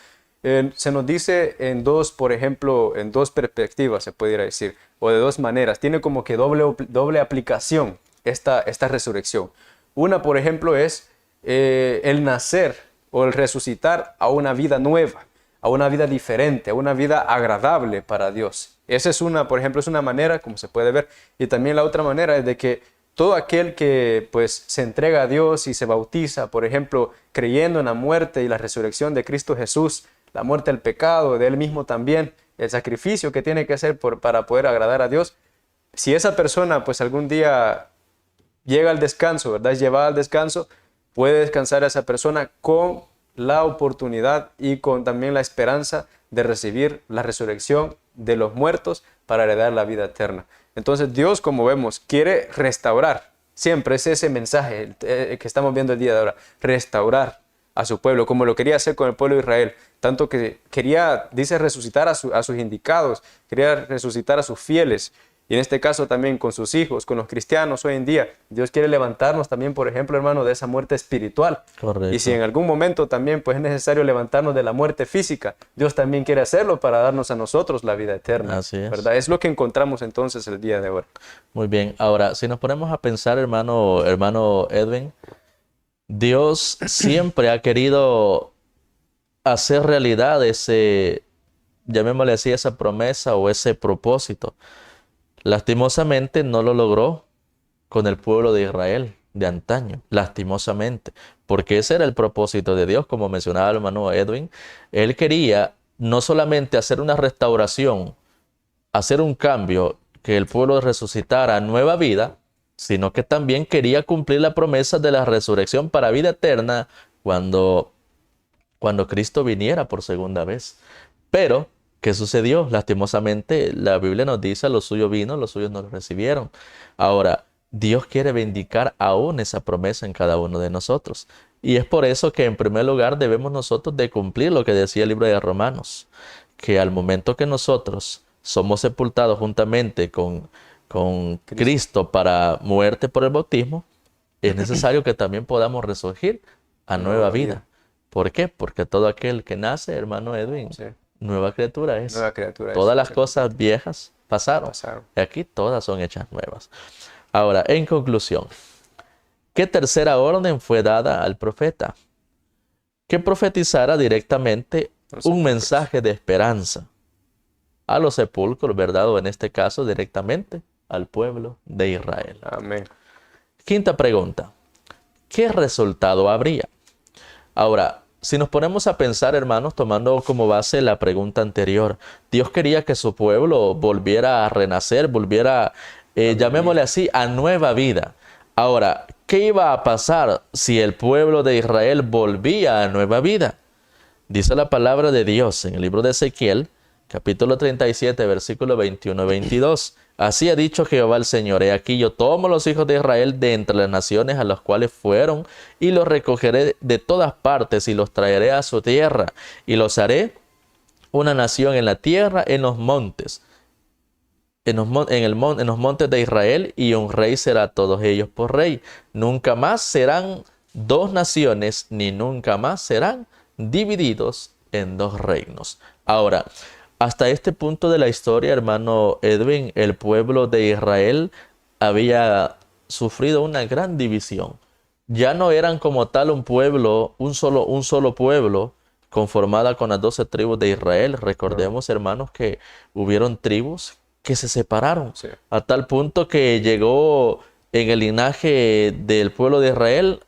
se nos dice en dos, por ejemplo, en dos perspectivas, se pudiera decir, o de dos maneras. Tiene como que doble aplicación esta resurrección. Una, por ejemplo, es el nacer o el resucitar a una vida nueva, a una vida diferente, a una vida agradable para Dios. Esa es una, por ejemplo, es una manera como se puede ver. Y también la otra manera es de que todo aquel que pues se entrega a Dios y se bautiza, por ejemplo, creyendo en la muerte y la resurrección de Cristo Jesús, la muerte del pecado, de Él mismo también, el sacrificio que tiene que hacer para poder agradar a Dios, si esa persona pues algún día llega al descanso, ¿verdad? Es llevada al descanso, puede descansar a esa persona con la oportunidad y con también la esperanza de recibir la resurrección de los muertos para heredar la vida eterna. Entonces Dios, como vemos, quiere restaurar. Siempre es ese mensaje que estamos viendo el día de ahora. Restaurar a su pueblo, como lo quería hacer con el pueblo de Israel. Tanto que quería, dice, resucitar a sus indicados, quería resucitar a sus fieles. Y en este caso también con sus hijos, con los cristianos hoy en día. Dios quiere levantarnos también, por ejemplo, hermano, de esa muerte espiritual. Correcto. Y si en algún momento también pues, es necesario levantarnos de la muerte física, Dios también quiere hacerlo para darnos a nosotros la vida eterna. Así es. ¿Verdad? Es lo que encontramos entonces el día de hoy. Muy bien. Ahora, si nos ponemos a pensar, hermano Edwin, Dios siempre ha querido hacer realidad ese, llamémosle así, esa promesa o ese propósito. Lastimosamente no lo logró con el pueblo de Israel de antaño, lastimosamente, porque ese era el propósito de Dios, como mencionaba el hermano Edwin. Él quería no solamente hacer una restauración, hacer un cambio, que el pueblo resucitara a nueva vida, sino que también quería cumplir la promesa de la resurrección para vida eterna cuando Cristo viniera por segunda vez. Pero ¿qué sucedió? Lastimosamente, la Biblia nos dice, a los suyos vino, los suyos no lo recibieron. Ahora, Dios quiere vindicar aún esa promesa en cada uno de nosotros. Y es por eso que en primer lugar debemos nosotros de cumplir lo que decía el libro de Romanos, que al momento que nosotros somos sepultados juntamente con Cristo para muerte por el bautismo, es necesario que también podamos resurgir a nueva vida. ¿Por qué? Porque todo aquel que nace, hermano Edwin, Sí. Nueva criatura es. Nueva criatura Todas es, las sí. cosas viejas pasaron. Y aquí todas son hechas nuevas. Ahora, en conclusión, ¿qué tercera orden fue dada al profeta? Que profetizara directamente un mensaje de esperanza a los sepulcros, ¿verdad? O en este caso, directamente al pueblo de Israel. Amén. Quinta pregunta. ¿Qué resultado habría? Ahora, si nos ponemos a pensar, hermanos, tomando como base la pregunta anterior, Dios quería que su pueblo volviera a renacer, volviera, llamémosle así, a nueva vida. Ahora, ¿qué iba a pasar si el pueblo de Israel volvía a nueva vida? Dice la palabra de Dios en el libro de Ezequiel, capítulo 37, versículo 21 y 22. Así ha dicho Jehová el Señor: he aquí yo tomo los hijos de Israel de entre las naciones a las cuales fueron, y los recogeré de todas partes, y los traeré a su tierra, y los haré una nación en la tierra, en los montes, en los montes de Israel, y un rey será a todos ellos por rey. Nunca más serán dos naciones, ni nunca más serán divididos en dos reinos. Ahora, hasta este punto de la historia, hermano Edwin, el pueblo de Israel había sufrido una gran división. Ya no eran como tal un pueblo, un solo pueblo conformada con las 12 tribus de Israel. Recordemos, hermanos, que hubieron tribus que se separaron, Sí. a tal punto que llegó en el linaje del pueblo de Israel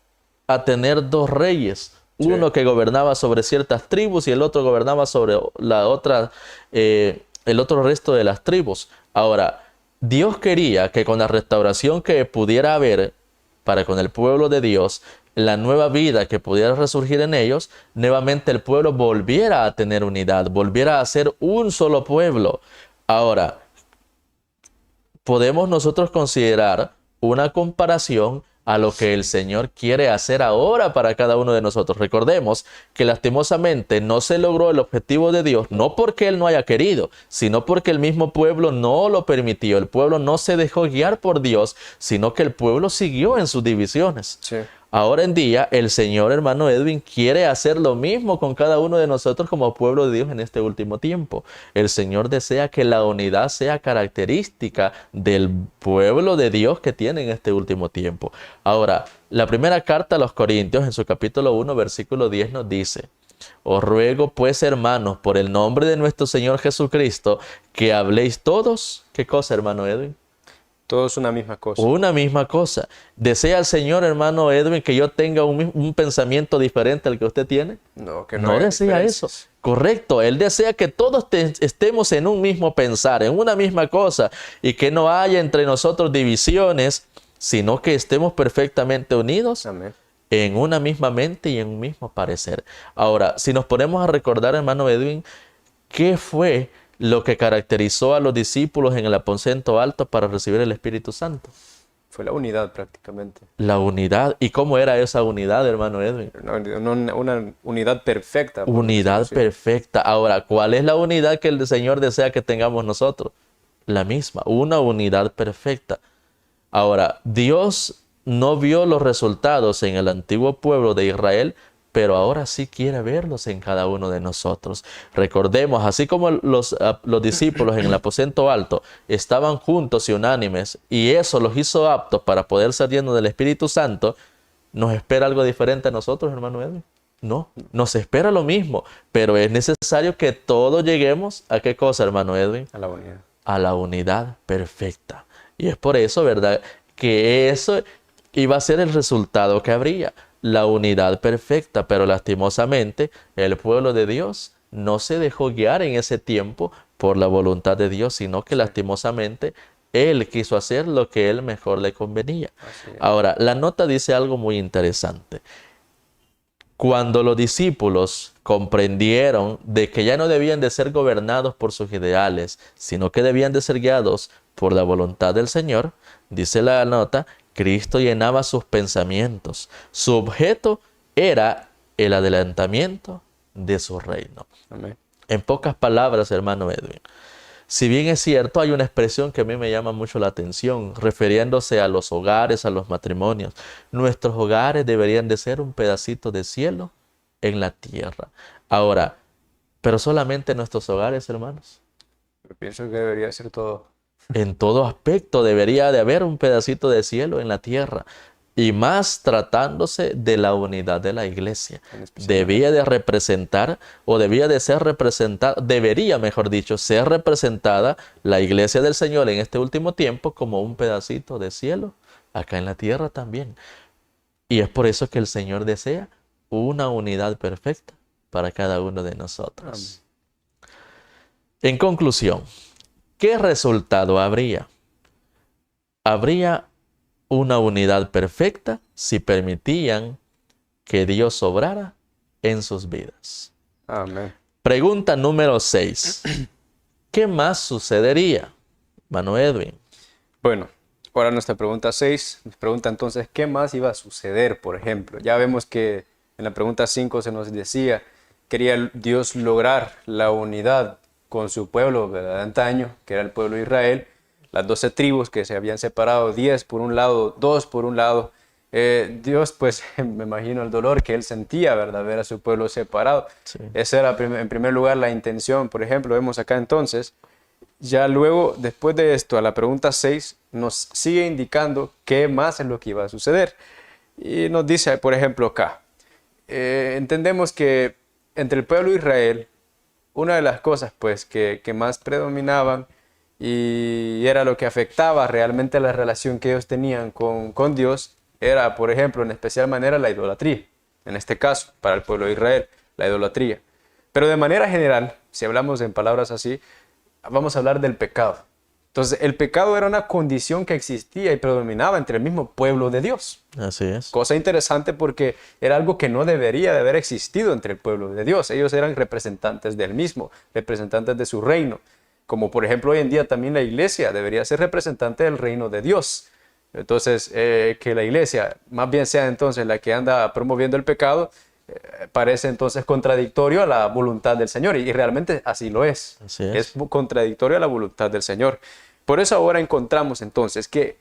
a tener dos reyes. Uno que gobernaba sobre ciertas tribus y el otro gobernaba sobre la otra, el otro resto de las tribus. Ahora, Dios quería que con la restauración que pudiera haber para con el pueblo de Dios, la nueva vida que pudiera resurgir en ellos, nuevamente el pueblo volviera a tener unidad, volviera a ser un solo pueblo. Ahora, podemos nosotros considerar una comparación a lo que el Señor quiere hacer ahora para cada uno de nosotros. Recordemos que lastimosamente no se logró el objetivo de Dios, no porque Él no haya querido, sino porque el mismo pueblo no lo permitió. El pueblo no se dejó guiar por Dios, sino que el pueblo siguió en sus divisiones. Sí. Ahora en día, el Señor, hermano Edwin, quiere hacer lo mismo con cada uno de nosotros como pueblo de Dios en este último tiempo. El Señor desea que la unidad sea característica del pueblo de Dios que tiene en este último tiempo. Ahora, la primera carta a los Corintios, en su capítulo 1, versículo 10, nos dice: os ruego pues, hermanos, por el nombre de nuestro Señor Jesucristo, que habléis todos. ¿Qué cosa, hermano Edwin? Todo es una misma cosa. Una misma cosa. ¿Desea el Señor, hermano Edwin, que yo tenga un pensamiento diferente al que usted tiene? No, que No haya desea eso. diferencias. Correcto. Él desea que todos estemos en un mismo pensar, en una misma cosa, y que no haya entre nosotros divisiones, sino que estemos perfectamente unidos Amén. en una misma mente y en un mismo parecer. Ahora, si nos ponemos a recordar, hermano Edwin, ¿qué fue lo que caracterizó a los discípulos en el aposento alto para recibir el Espíritu Santo? Fue la unidad prácticamente. La unidad. ¿Y cómo era esa unidad, hermano Edwin? Una unidad perfecta. por Unidad decirlo así. perfecta. Ahora, ¿cuál es la unidad que el Señor desea que tengamos nosotros? La misma, una unidad perfecta. Ahora, Dios no vio los resultados en el antiguo pueblo de Israel, pero ahora sí quiere verlos en cada uno de nosotros. Recordemos, así como los discípulos en el aposento alto estaban juntos y unánimes, y eso los hizo aptos para poder ser llenos del Espíritu Santo, ¿nos espera algo diferente a nosotros, hermano Edwin? No, nos espera lo mismo, pero es necesario que todos lleguemos a ¿qué cosa, hermano Edwin? A la unidad. A la unidad perfecta. Y es por eso, ¿verdad?, que eso iba a ser el resultado que habría, la unidad perfecta. Pero lastimosamente, el pueblo de Dios no se dejó guiar en ese tiempo por la voluntad de Dios, sino que lastimosamente Él quiso hacer lo que Él mejor le convenía. Así es. Ahora, la nota dice algo muy interesante. Cuando los discípulos comprendieron de que ya no debían de ser gobernados por sus ideales, sino que debían de ser guiados por la voluntad del Señor, dice la nota, Cristo llenaba sus pensamientos. Su objeto era el adelantamiento de su reino. Amén. En pocas palabras, hermano Edwin, si bien es cierto, hay una expresión que a mí me llama mucho la atención, refiriéndose a los hogares, a los matrimonios. Nuestros hogares deberían de ser un pedacito de cielo en la tierra. Ahora, pero solamente nuestros hogares, hermanos. Yo pienso que debería ser todo. En todo aspecto debería de haber un pedacito de cielo en la tierra. Y más tratándose de la unidad de la iglesia. En especial. Debía de representar, o debía de ser representada, debería, mejor dicho, ser representada la iglesia del Señor en este último tiempo como un pedacito de cielo, acá en la tierra también. Y es por eso que el Señor desea una unidad perfecta para cada uno de nosotros. En conclusión, ¿qué resultado habría? Habría una unidad perfecta si permitían que Dios obrara en sus vidas. Amén. Pregunta número 6. ¿Qué más sucedería, hermano Edwin? Bueno, ahora nuestra pregunta 6 nos pregunta entonces qué más iba a suceder, por ejemplo. Ya vemos que en la pregunta 5 se nos decía, quería Dios lograr la unidad con su pueblo, ¿verdad?, de antaño, que era el pueblo de Israel, las 12 tribus que se habían separado, 10 por un lado, 2 por un lado. Dios, pues, me imagino el dolor que él sentía, ¿verdad?, ver a su pueblo separado. Sí. Esa era en primer lugar la intención. Por ejemplo, vemos acá entonces, ya luego, después de esto, a la pregunta 6, nos sigue indicando qué más es lo que iba a suceder. Y nos dice, por ejemplo, acá, entendemos que entre el pueblo de Israel, una de las cosas pues que más predominaban y era lo que afectaba realmente la relación que ellos tenían con Dios, era, por ejemplo, en especial manera la idolatría. En este caso, para el pueblo de Israel, la idolatría. Pero de manera general, si hablamos en palabras así, vamos a hablar del pecado. Entonces, el pecado era una condición que existía y predominaba entre el mismo pueblo de Dios. Así es. Cosa interesante porque era algo que no debería de haber existido entre el pueblo de Dios. Ellos eran representantes del mismo, representantes de su reino. Como por ejemplo hoy en día también la iglesia debería ser representante del reino de Dios. Entonces, que la iglesia más bien sea entonces la que anda promoviendo el pecado, parece entonces contradictorio a la voluntad del Señor, y realmente así lo es. Así es. Es contradictorio a la voluntad del Señor. Por eso ahora encontramos entonces que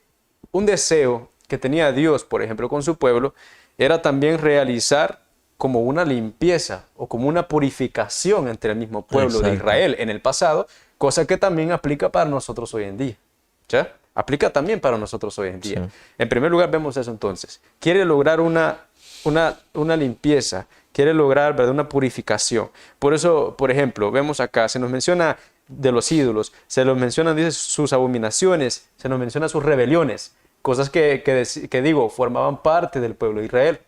un deseo que tenía Dios, por ejemplo, con su pueblo, era también realizar como una limpieza o como una purificación entre el mismo pueblo de Israel en el pasado, cosa que también aplica para nosotros hoy en día. ¿Ya? Aplica también para nosotros hoy en día. Sí. En primer lugar, vemos eso entonces. Quiere lograr una limpieza, quiere lograr, ¿verdad?, una purificación. Por eso, por ejemplo, vemos acá, se nos menciona de los ídolos, se nos menciona, dice, sus abominaciones, se nos menciona sus rebeliones, cosas que digo, formaban parte del pueblo de Israel.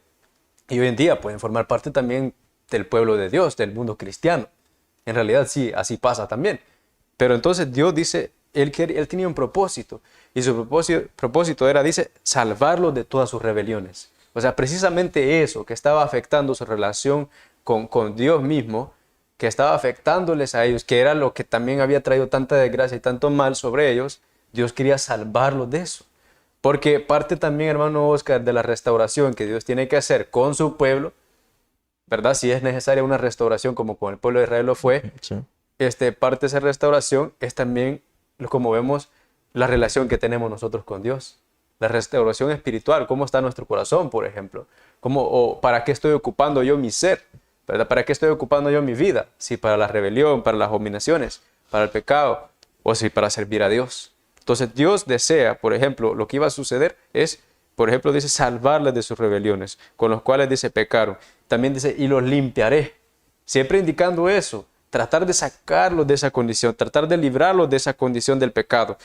Y hoy en día pueden formar parte también del pueblo de Dios, del mundo cristiano. En realidad sí, así pasa también. Pero entonces Dios dice, Él tenía un propósito, y su propósito era, dice, salvarlos de todas sus rebeliones. O sea, precisamente eso que estaba afectando su relación con Dios mismo, que estaba afectándoles a ellos, que era lo que también había traído tanta desgracia y tanto mal sobre ellos, Dios quería salvarlos de eso. Porque parte también, hermano Oscar, de la restauración que Dios tiene que hacer con su pueblo, ¿verdad? Si es necesaria una restauración como con el pueblo de Israel lo fue, sí. Parte de esa restauración es también, como vemos, la relación que tenemos nosotros con Dios. La restauración espiritual, cómo está nuestro corazón, por ejemplo. ¿Para qué estoy ocupando yo mi ser? ¿Verdad? ¿Para qué estoy ocupando yo mi vida? Si para la rebelión, para las abominaciones, para el pecado, o si para servir a Dios. Entonces Dios desea, por ejemplo, lo que iba a suceder es, por ejemplo, dice, salvarles de sus rebeliones, con los cuales, dice, pecaron. También dice, y los limpiaré. Siempre indicando eso, tratar de sacarlos de esa condición, tratar de librarlos de esa condición del pecado.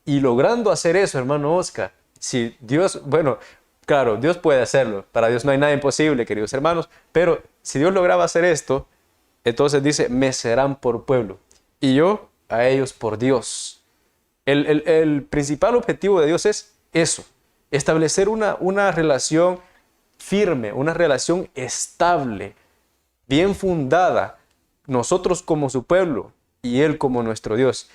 Y logrando hacer eso, hermano Oscar, si Dios, bueno, claro, Dios puede hacerlo. Para Dios no hay nada imposible, queridos hermanos. Pero si Dios lograba hacer esto, entonces dice, me serán por pueblo. Y yo a ellos por Dios. El principal objetivo de Dios es eso. Establecer una relación firme, una relación estable, bien fundada. Nosotros como su pueblo y Él como nuestro Dios.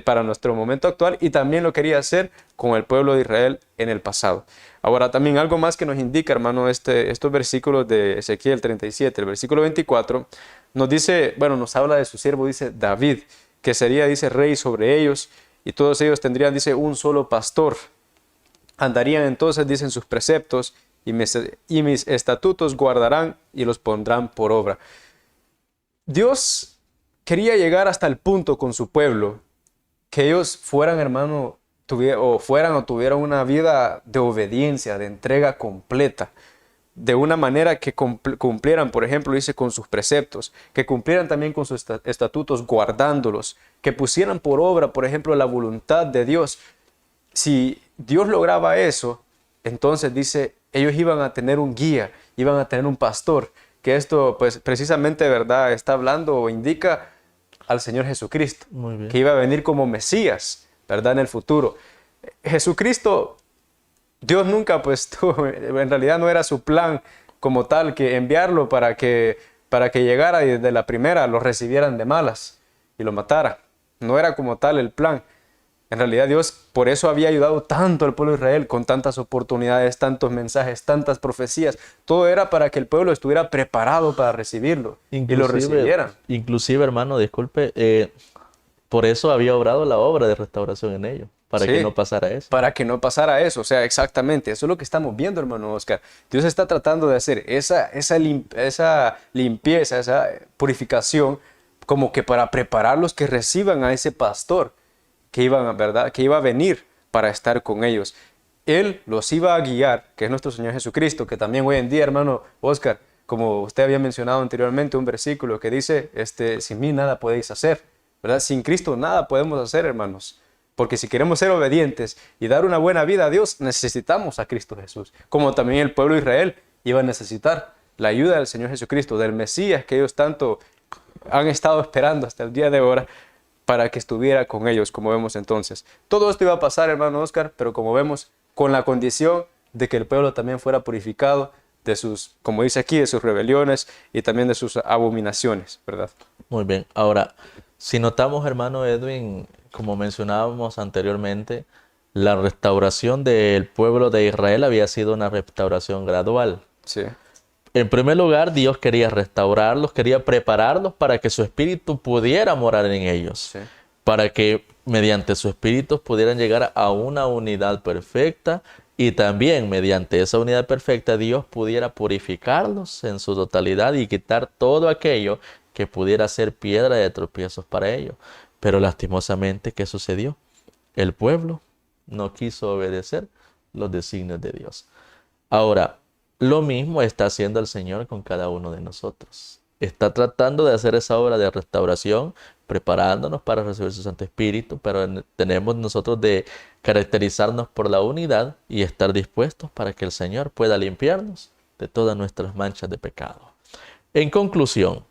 Para nuestro momento actual, y también lo quería hacer con el pueblo de Israel en el pasado. Ahora también algo más que nos indica, hermano, estos versículos de Ezequiel 37, el versículo 24, nos dice, bueno, nos habla de su siervo, dice David, que sería, dice, rey sobre ellos, y todos ellos tendrían, dice, un solo pastor. Andarían entonces, dicen, sus preceptos, y mis estatutos guardarán y los pondrán por obra. Dios quería llegar hasta el punto con su pueblo que ellos fueran, hermano, tuvieran una vida de obediencia, de entrega completa, de una manera que cumplieran, por ejemplo, dice, con sus preceptos, que cumplieran también con sus estatutos guardándolos, que pusieran por obra, por ejemplo, la voluntad de Dios. Si Dios lograba eso, entonces dice, ellos iban a tener un guía, iban a tener un pastor, que esto pues precisamente, ¿verdad?, está hablando o indica al Señor Jesucristo, que iba a venir como Mesías, ¿verdad?, en el futuro. Jesucristo, Dios nunca, pues, en realidad no era su plan como tal que enviarlo para que llegara y desde la primera lo recibieran de malas y lo matara. No era como tal el plan. En realidad Dios por eso había ayudado tanto al pueblo de Israel con tantas oportunidades, tantos mensajes, tantas profecías. Todo era para que el pueblo estuviera preparado para recibirlo y lo recibieran. Inclusive, hermano, disculpe, por eso había obrado la obra de restauración en ellos, para que no pasara eso. Para que no pasara eso, o sea, exactamente. Eso es lo que estamos viendo, hermano Oscar. Dios está tratando de hacer esa limpieza, esa purificación, como que para prepararlos que reciban a ese pastor que iba a venir para estar con ellos. Él los iba a guiar, que es nuestro Señor Jesucristo, que también hoy en día, hermano Oscar, como usted había mencionado anteriormente, un versículo que dice, sin mí nada podéis hacer, ¿verdad? Sin Cristo nada podemos hacer, hermanos. Porque si queremos ser obedientes y dar una buena vida a Dios, necesitamos a Cristo Jesús. Como también el pueblo de Israel iba a necesitar la ayuda del Señor Jesucristo, del Mesías que ellos tanto han estado esperando hasta el día de ahora. para que estuviera con ellos, como vemos entonces. Todo esto iba a pasar, hermano Oscar, pero como vemos, con la condición de que el pueblo también fuera purificado de sus, como dice aquí, de sus rebeliones y también de sus abominaciones, ¿verdad? Muy bien. Ahora, si notamos, hermano Edwin, como mencionábamos anteriormente, la restauración del pueblo de Israel había sido una restauración gradual. Sí, En primer lugar, Dios quería restaurarlos, quería prepararlos para que su espíritu pudiera morar en ellos, sí, para que mediante su espíritu pudieran llegar a una unidad perfecta y también mediante esa unidad perfecta Dios pudiera purificarlos en su totalidad y quitar todo aquello que pudiera ser piedra de tropiezos para ellos. Pero lastimosamente, ¿qué sucedió? El pueblo no quiso obedecer los designios de Dios. Ahora, lo mismo está haciendo el Señor con cada uno de nosotros. Está tratando de hacer esa obra de restauración, preparándonos para recibir su Santo Espíritu, pero tenemos nosotros de caracterizarnos por la unidad y estar dispuestos para que el Señor pueda limpiarnos de todas nuestras manchas de pecado. En conclusión,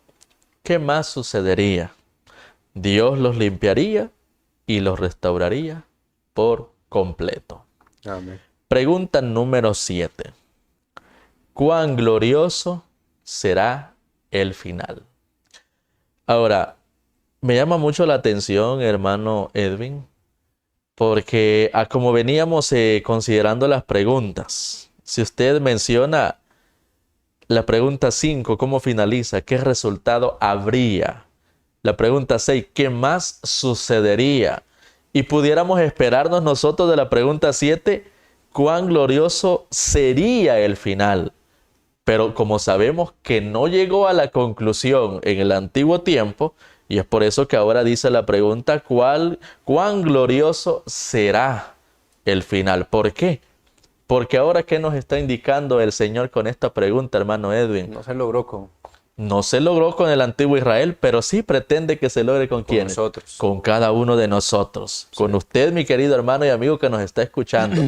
¿qué más sucedería? Dios los limpiaría y los restauraría por completo. amén. Pregunta número 7. ¿Cuán glorioso será el final? Ahora, me llama mucho la atención, hermano Edwin, porque como veníamos considerando las preguntas, si usted menciona la pregunta 5, ¿cómo finaliza? ¿Qué resultado habría? La pregunta 6, ¿qué más sucedería? Y pudiéramos esperarnos nosotros de la pregunta 7, ¿cuán glorioso sería el final? Pero como sabemos que no llegó a la conclusión en el antiguo tiempo, y es por eso que ahora dice la pregunta, ¿cuán glorioso será el final? ¿Por qué? Porque ahora, ¿qué nos está indicando el Señor con esta pregunta, hermano Edwin? No se logró con No se logró con el antiguo Israel, pero sí pretende que se logre ¿con quién? nosotros. Con cada uno de nosotros. Con usted, mi querido hermano y amigo que nos está escuchando.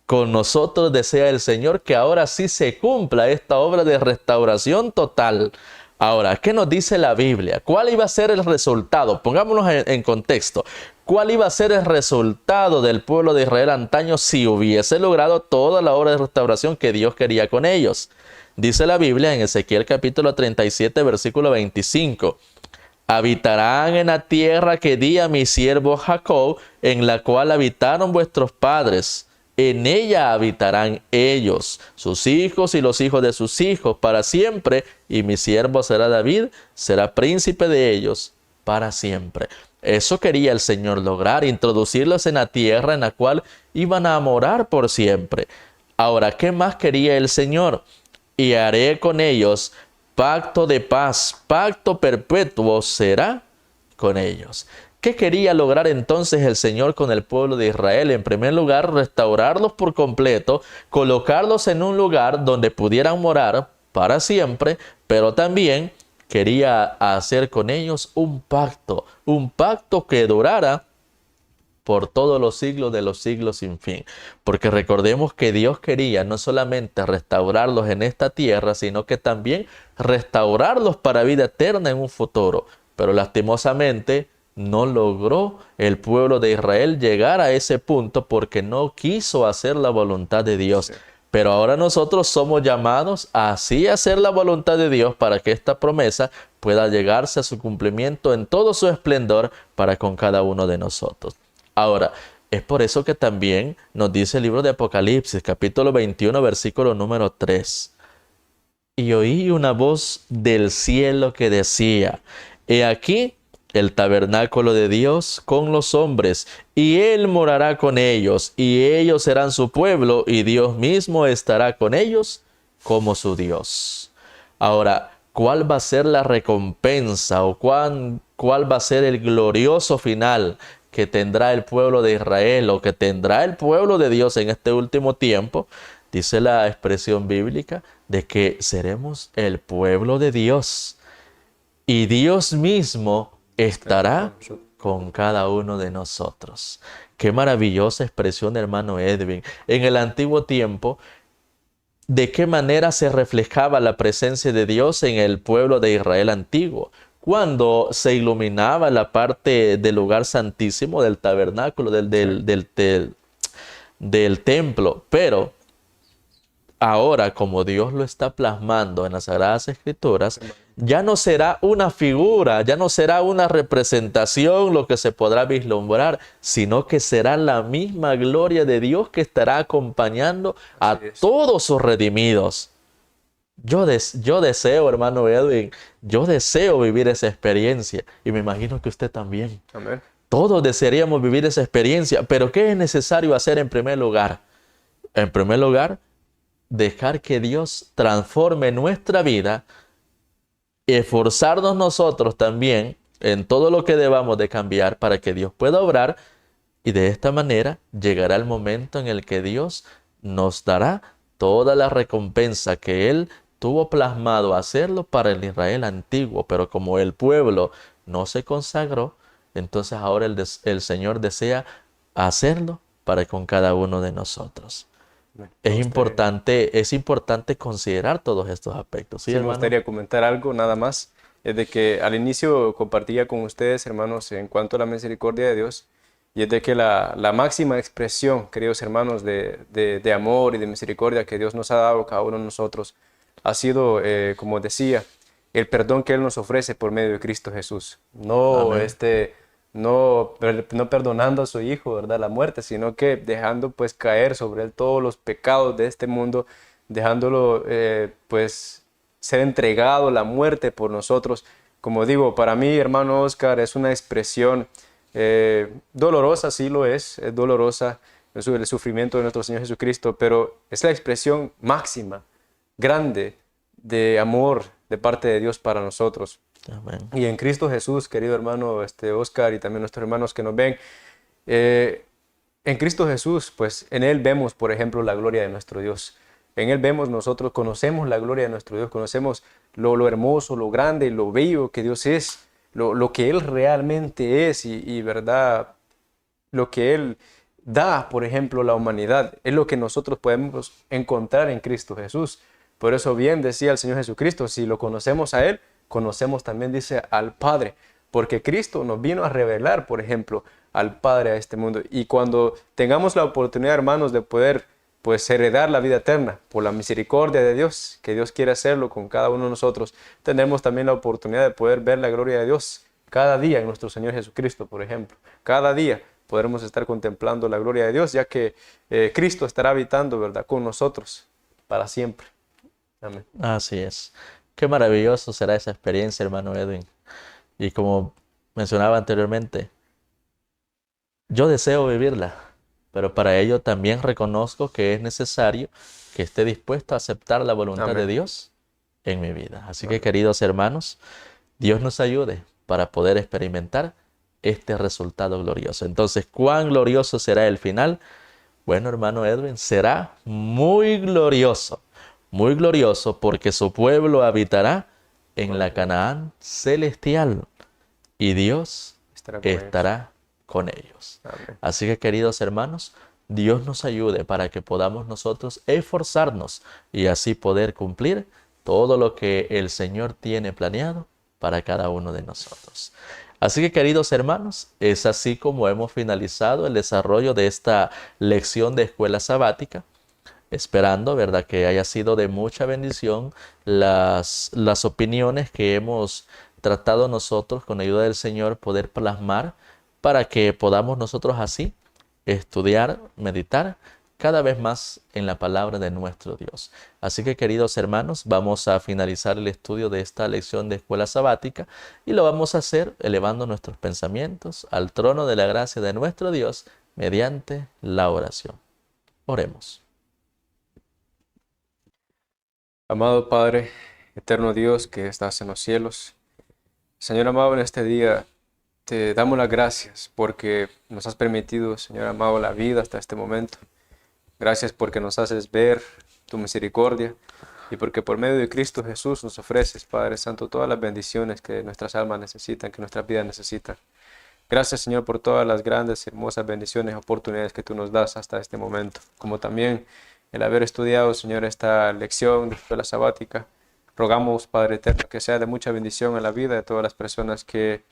Con nosotros desea el Señor que ahora sí se cumpla esta obra de restauración total. Ahora, ¿qué nos dice la Biblia? ¿Cuál iba a ser el resultado? Pongámonos en contexto. ¿Cuál iba a ser el resultado del pueblo de Israel antaño si hubiese logrado toda la obra de restauración que Dios quería con ellos? Dice la Biblia en Ezequiel capítulo 37, versículo 25. Habitarán en la tierra que di a mi siervo Jacob, en la cual habitaron vuestros padres. En ella habitarán ellos, sus hijos y los hijos de sus hijos para siempre, y mi siervo será David, será príncipe de ellos para siempre. Eso quería el Señor lograr, introducirlos en la tierra en la cual iban a morar por siempre. Ahora, ¿qué más quería el Señor? Y haré con ellos pacto de paz, pacto perpetuo será con ellos. ¿Qué quería lograr entonces el Señor con el pueblo de Israel? En primer lugar, restaurarlos por completo, colocarlos en un lugar donde pudieran morar para siempre, pero también quería hacer con ellos un pacto que durara por todos los siglos de los siglos sin fin. Porque recordemos que Dios quería no solamente restaurarlos en esta tierra, sino que también restaurarlos para vida eterna en un futuro. Pero lastimosamente no logró el pueblo de Israel llegar a ese punto porque no quiso hacer la voluntad de Dios. Sí. Pero ahora nosotros somos llamados a así hacer la voluntad de Dios para que esta promesa pueda llegarse a su cumplimiento en todo su esplendor para con cada uno de nosotros. Ahora, es por eso que también nos dice el libro de Apocalipsis, capítulo 21, versículo número 3. Y oí una voz del cielo que decía, he aquí el tabernáculo de Dios con los hombres, y Él morará con ellos, y ellos serán su pueblo, y Dios mismo estará con ellos como su Dios. Ahora, ¿cuál va a ser la recompensa o cuál va a ser el glorioso final que tendrá el pueblo de Israel o que tendrá el pueblo de Dios en este último tiempo? Dice la expresión bíblica de que seremos el pueblo de Dios y Dios mismo estará con cada uno de nosotros. Qué maravillosa expresión, hermano Edwin. En el antiguo tiempo, ¿de qué manera se reflejaba la presencia de Dios en el pueblo de Israel antiguo? cuando se iluminaba la parte del lugar santísimo, del tabernáculo, del templo. Pero ahora, como Dios lo está plasmando en las Sagradas Escrituras, ya no será una figura, ya no será una representación lo que se podrá vislumbrar, sino que será la misma gloria de Dios que estará acompañando a Así es. todos sus redimidos. Yo deseo, hermano Edwin, yo deseo vivir esa experiencia y me imagino que usted también. Amén. Todos desearíamos vivir esa experiencia, pero ¿qué es necesario hacer en primer lugar? En primer lugar, dejar que Dios transforme nuestra vida, esforzarnos nosotros también en todo lo que debamos de cambiar para que Dios pueda obrar, y de esta manera llegará el momento en el que Dios nos dará toda la recompensa que Él tuvo plasmado hacerlo para el Israel antiguo, pero como el pueblo no se consagró, entonces ahora el Señor desea hacerlo para con cada uno de nosotros. Amén. Es importante considerar todos estos aspectos. ¿Sí, Sí, me hermano? gustaría comentar algo nada más. Es de que al inicio compartía con ustedes, hermanos, en cuanto a la misericordia de Dios, y es de que la máxima expresión, queridos hermanos, de amor y de misericordia que Dios nos ha dado a cada uno de nosotros, ha sido, como decía, el perdón que Él nos ofrece por medio de Cristo Jesús. No, Amén. no perdonando a su Hijo, ¿verdad? La muerte, sino que dejando pues caer sobre Él todos los pecados de este mundo, dejándolo pues ser entregado a la muerte por nosotros. Como digo, para mí, hermano Oscar, es una expresión dolorosa, sí lo es dolorosa el sufrimiento de nuestro Señor Jesucristo, pero es la expresión máxima, grande, de amor de parte de Dios para nosotros. Amén. Y en Cristo Jesús, querido hermano Oscar, y también nuestros hermanos que nos ven, eh, en Cristo Jesús, pues en Él vemos, por ejemplo, la gloria de nuestro Dios. En Él vemos nosotros, conocemos la gloria de nuestro Dios, conocemos lo hermoso, lo grande, lo bello que Dios es, lo que Él realmente es y verdad, lo que Él da, por ejemplo, a la humanidad, es lo que nosotros podemos encontrar en Cristo Jesús. Por eso bien decía el Señor Jesucristo, si lo conocemos a Él, conocemos también, dice, al Padre, porque Cristo nos vino a revelar, por ejemplo, al Padre a este mundo. Y cuando tengamos la oportunidad, hermanos, de poder pues heredar la vida eterna por la misericordia de Dios, que Dios quiere hacerlo con cada uno de nosotros, tendremos también la oportunidad de poder ver la gloria de Dios cada día en nuestro Señor Jesucristo, por ejemplo. Cada día podremos estar contemplando la gloria de Dios, ya que Cristo estará habitando, ¿verdad?, con nosotros para siempre. Amén. Así es. Qué maravilloso será esa experiencia, hermano Edwin. Y como mencionaba anteriormente, yo deseo vivirla, pero para ello también reconozco que es necesario que esté dispuesto a aceptar la voluntad de Amén. Dios en mi vida. Así que, Amén. queridos hermanos, Dios nos ayude para poder experimentar este resultado glorioso. Entonces, ¿cuán glorioso será el final? Bueno, hermano Edwin, será muy glorioso porque su pueblo habitará en la Canaán celestial y Dios Estará con ellos. estará con ellos. Amén. Así que, queridos hermanos, Dios nos ayude para que podamos nosotros esforzarnos y así poder cumplir todo lo que el Señor tiene planeado para cada uno de nosotros. Así que, queridos hermanos, es así como hemos finalizado el desarrollo de esta lección de escuela sabática, esperando, ¿verdad?, que haya sido de mucha bendición las opiniones que hemos tratado nosotros con ayuda del Señor poder plasmar para que podamos nosotros así estudiar, meditar cada vez más en la palabra de nuestro Dios. Así que, queridos hermanos, vamos a finalizar el estudio de esta lección de escuela sabática y lo vamos a hacer elevando nuestros pensamientos al trono de la gracia de nuestro Dios mediante la oración. Oremos. Amado Padre, eterno Dios que estás en los cielos, Señor amado, en este día te damos las gracias porque nos has permitido, Señor amado, la vida hasta este momento. Gracias porque nos haces ver tu misericordia y porque por medio de Cristo Jesús nos ofreces, Padre Santo, todas las bendiciones que nuestras almas necesitan, que nuestras vidas necesitan. Gracias, Señor, por todas las grandes, hermosas bendiciones y oportunidades que tú nos das hasta este momento, como también el haber estudiado, Señor, esta lección de escuela sabática, Rogamos, Padre eterno, que sea de mucha bendición a la vida de todas las personas que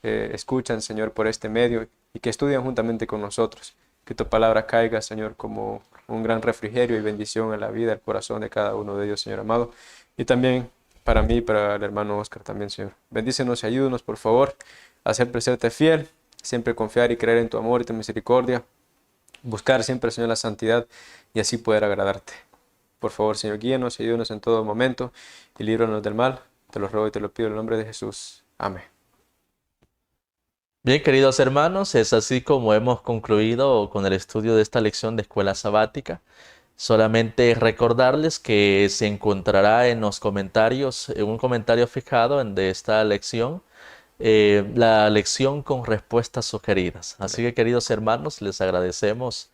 escuchan, Señor, por este medio y que estudian juntamente con nosotros. Que tu palabra caiga, Señor, como un gran refrigerio y bendición en la vida, el corazón de cada uno de ellos, Señor amado. Y también para mí y para el hermano Oscar también, Señor. Bendícenos y ayúdanos, por favor, a siempre serte fiel, siempre confiar y creer en tu amor y tu misericordia. Buscar siempre, Señor, la santidad y así poder agradarte. Por favor, Señor, guíanos y ayúdanos en todo momento y líbranos del mal. Te lo ruego y te lo pido en el nombre de Jesús. Amén. Bien, queridos hermanos, es así como hemos concluido con el estudio de esta lección de escuela sabática. Solamente recordarles que se encontrará en los comentarios, en un comentario fijado de esta lección, la lección con respuestas sugeridas. Así que, queridos hermanos, les agradecemos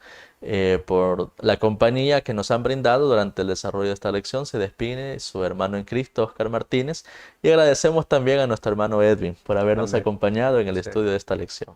por la compañía que nos han brindado durante el desarrollo de esta lección. Se despide su hermano en Cristo, Oscar Martínez, y agradecemos también a nuestro hermano Edwin por habernos Amén. acompañado en el Sí. estudio de esta lección.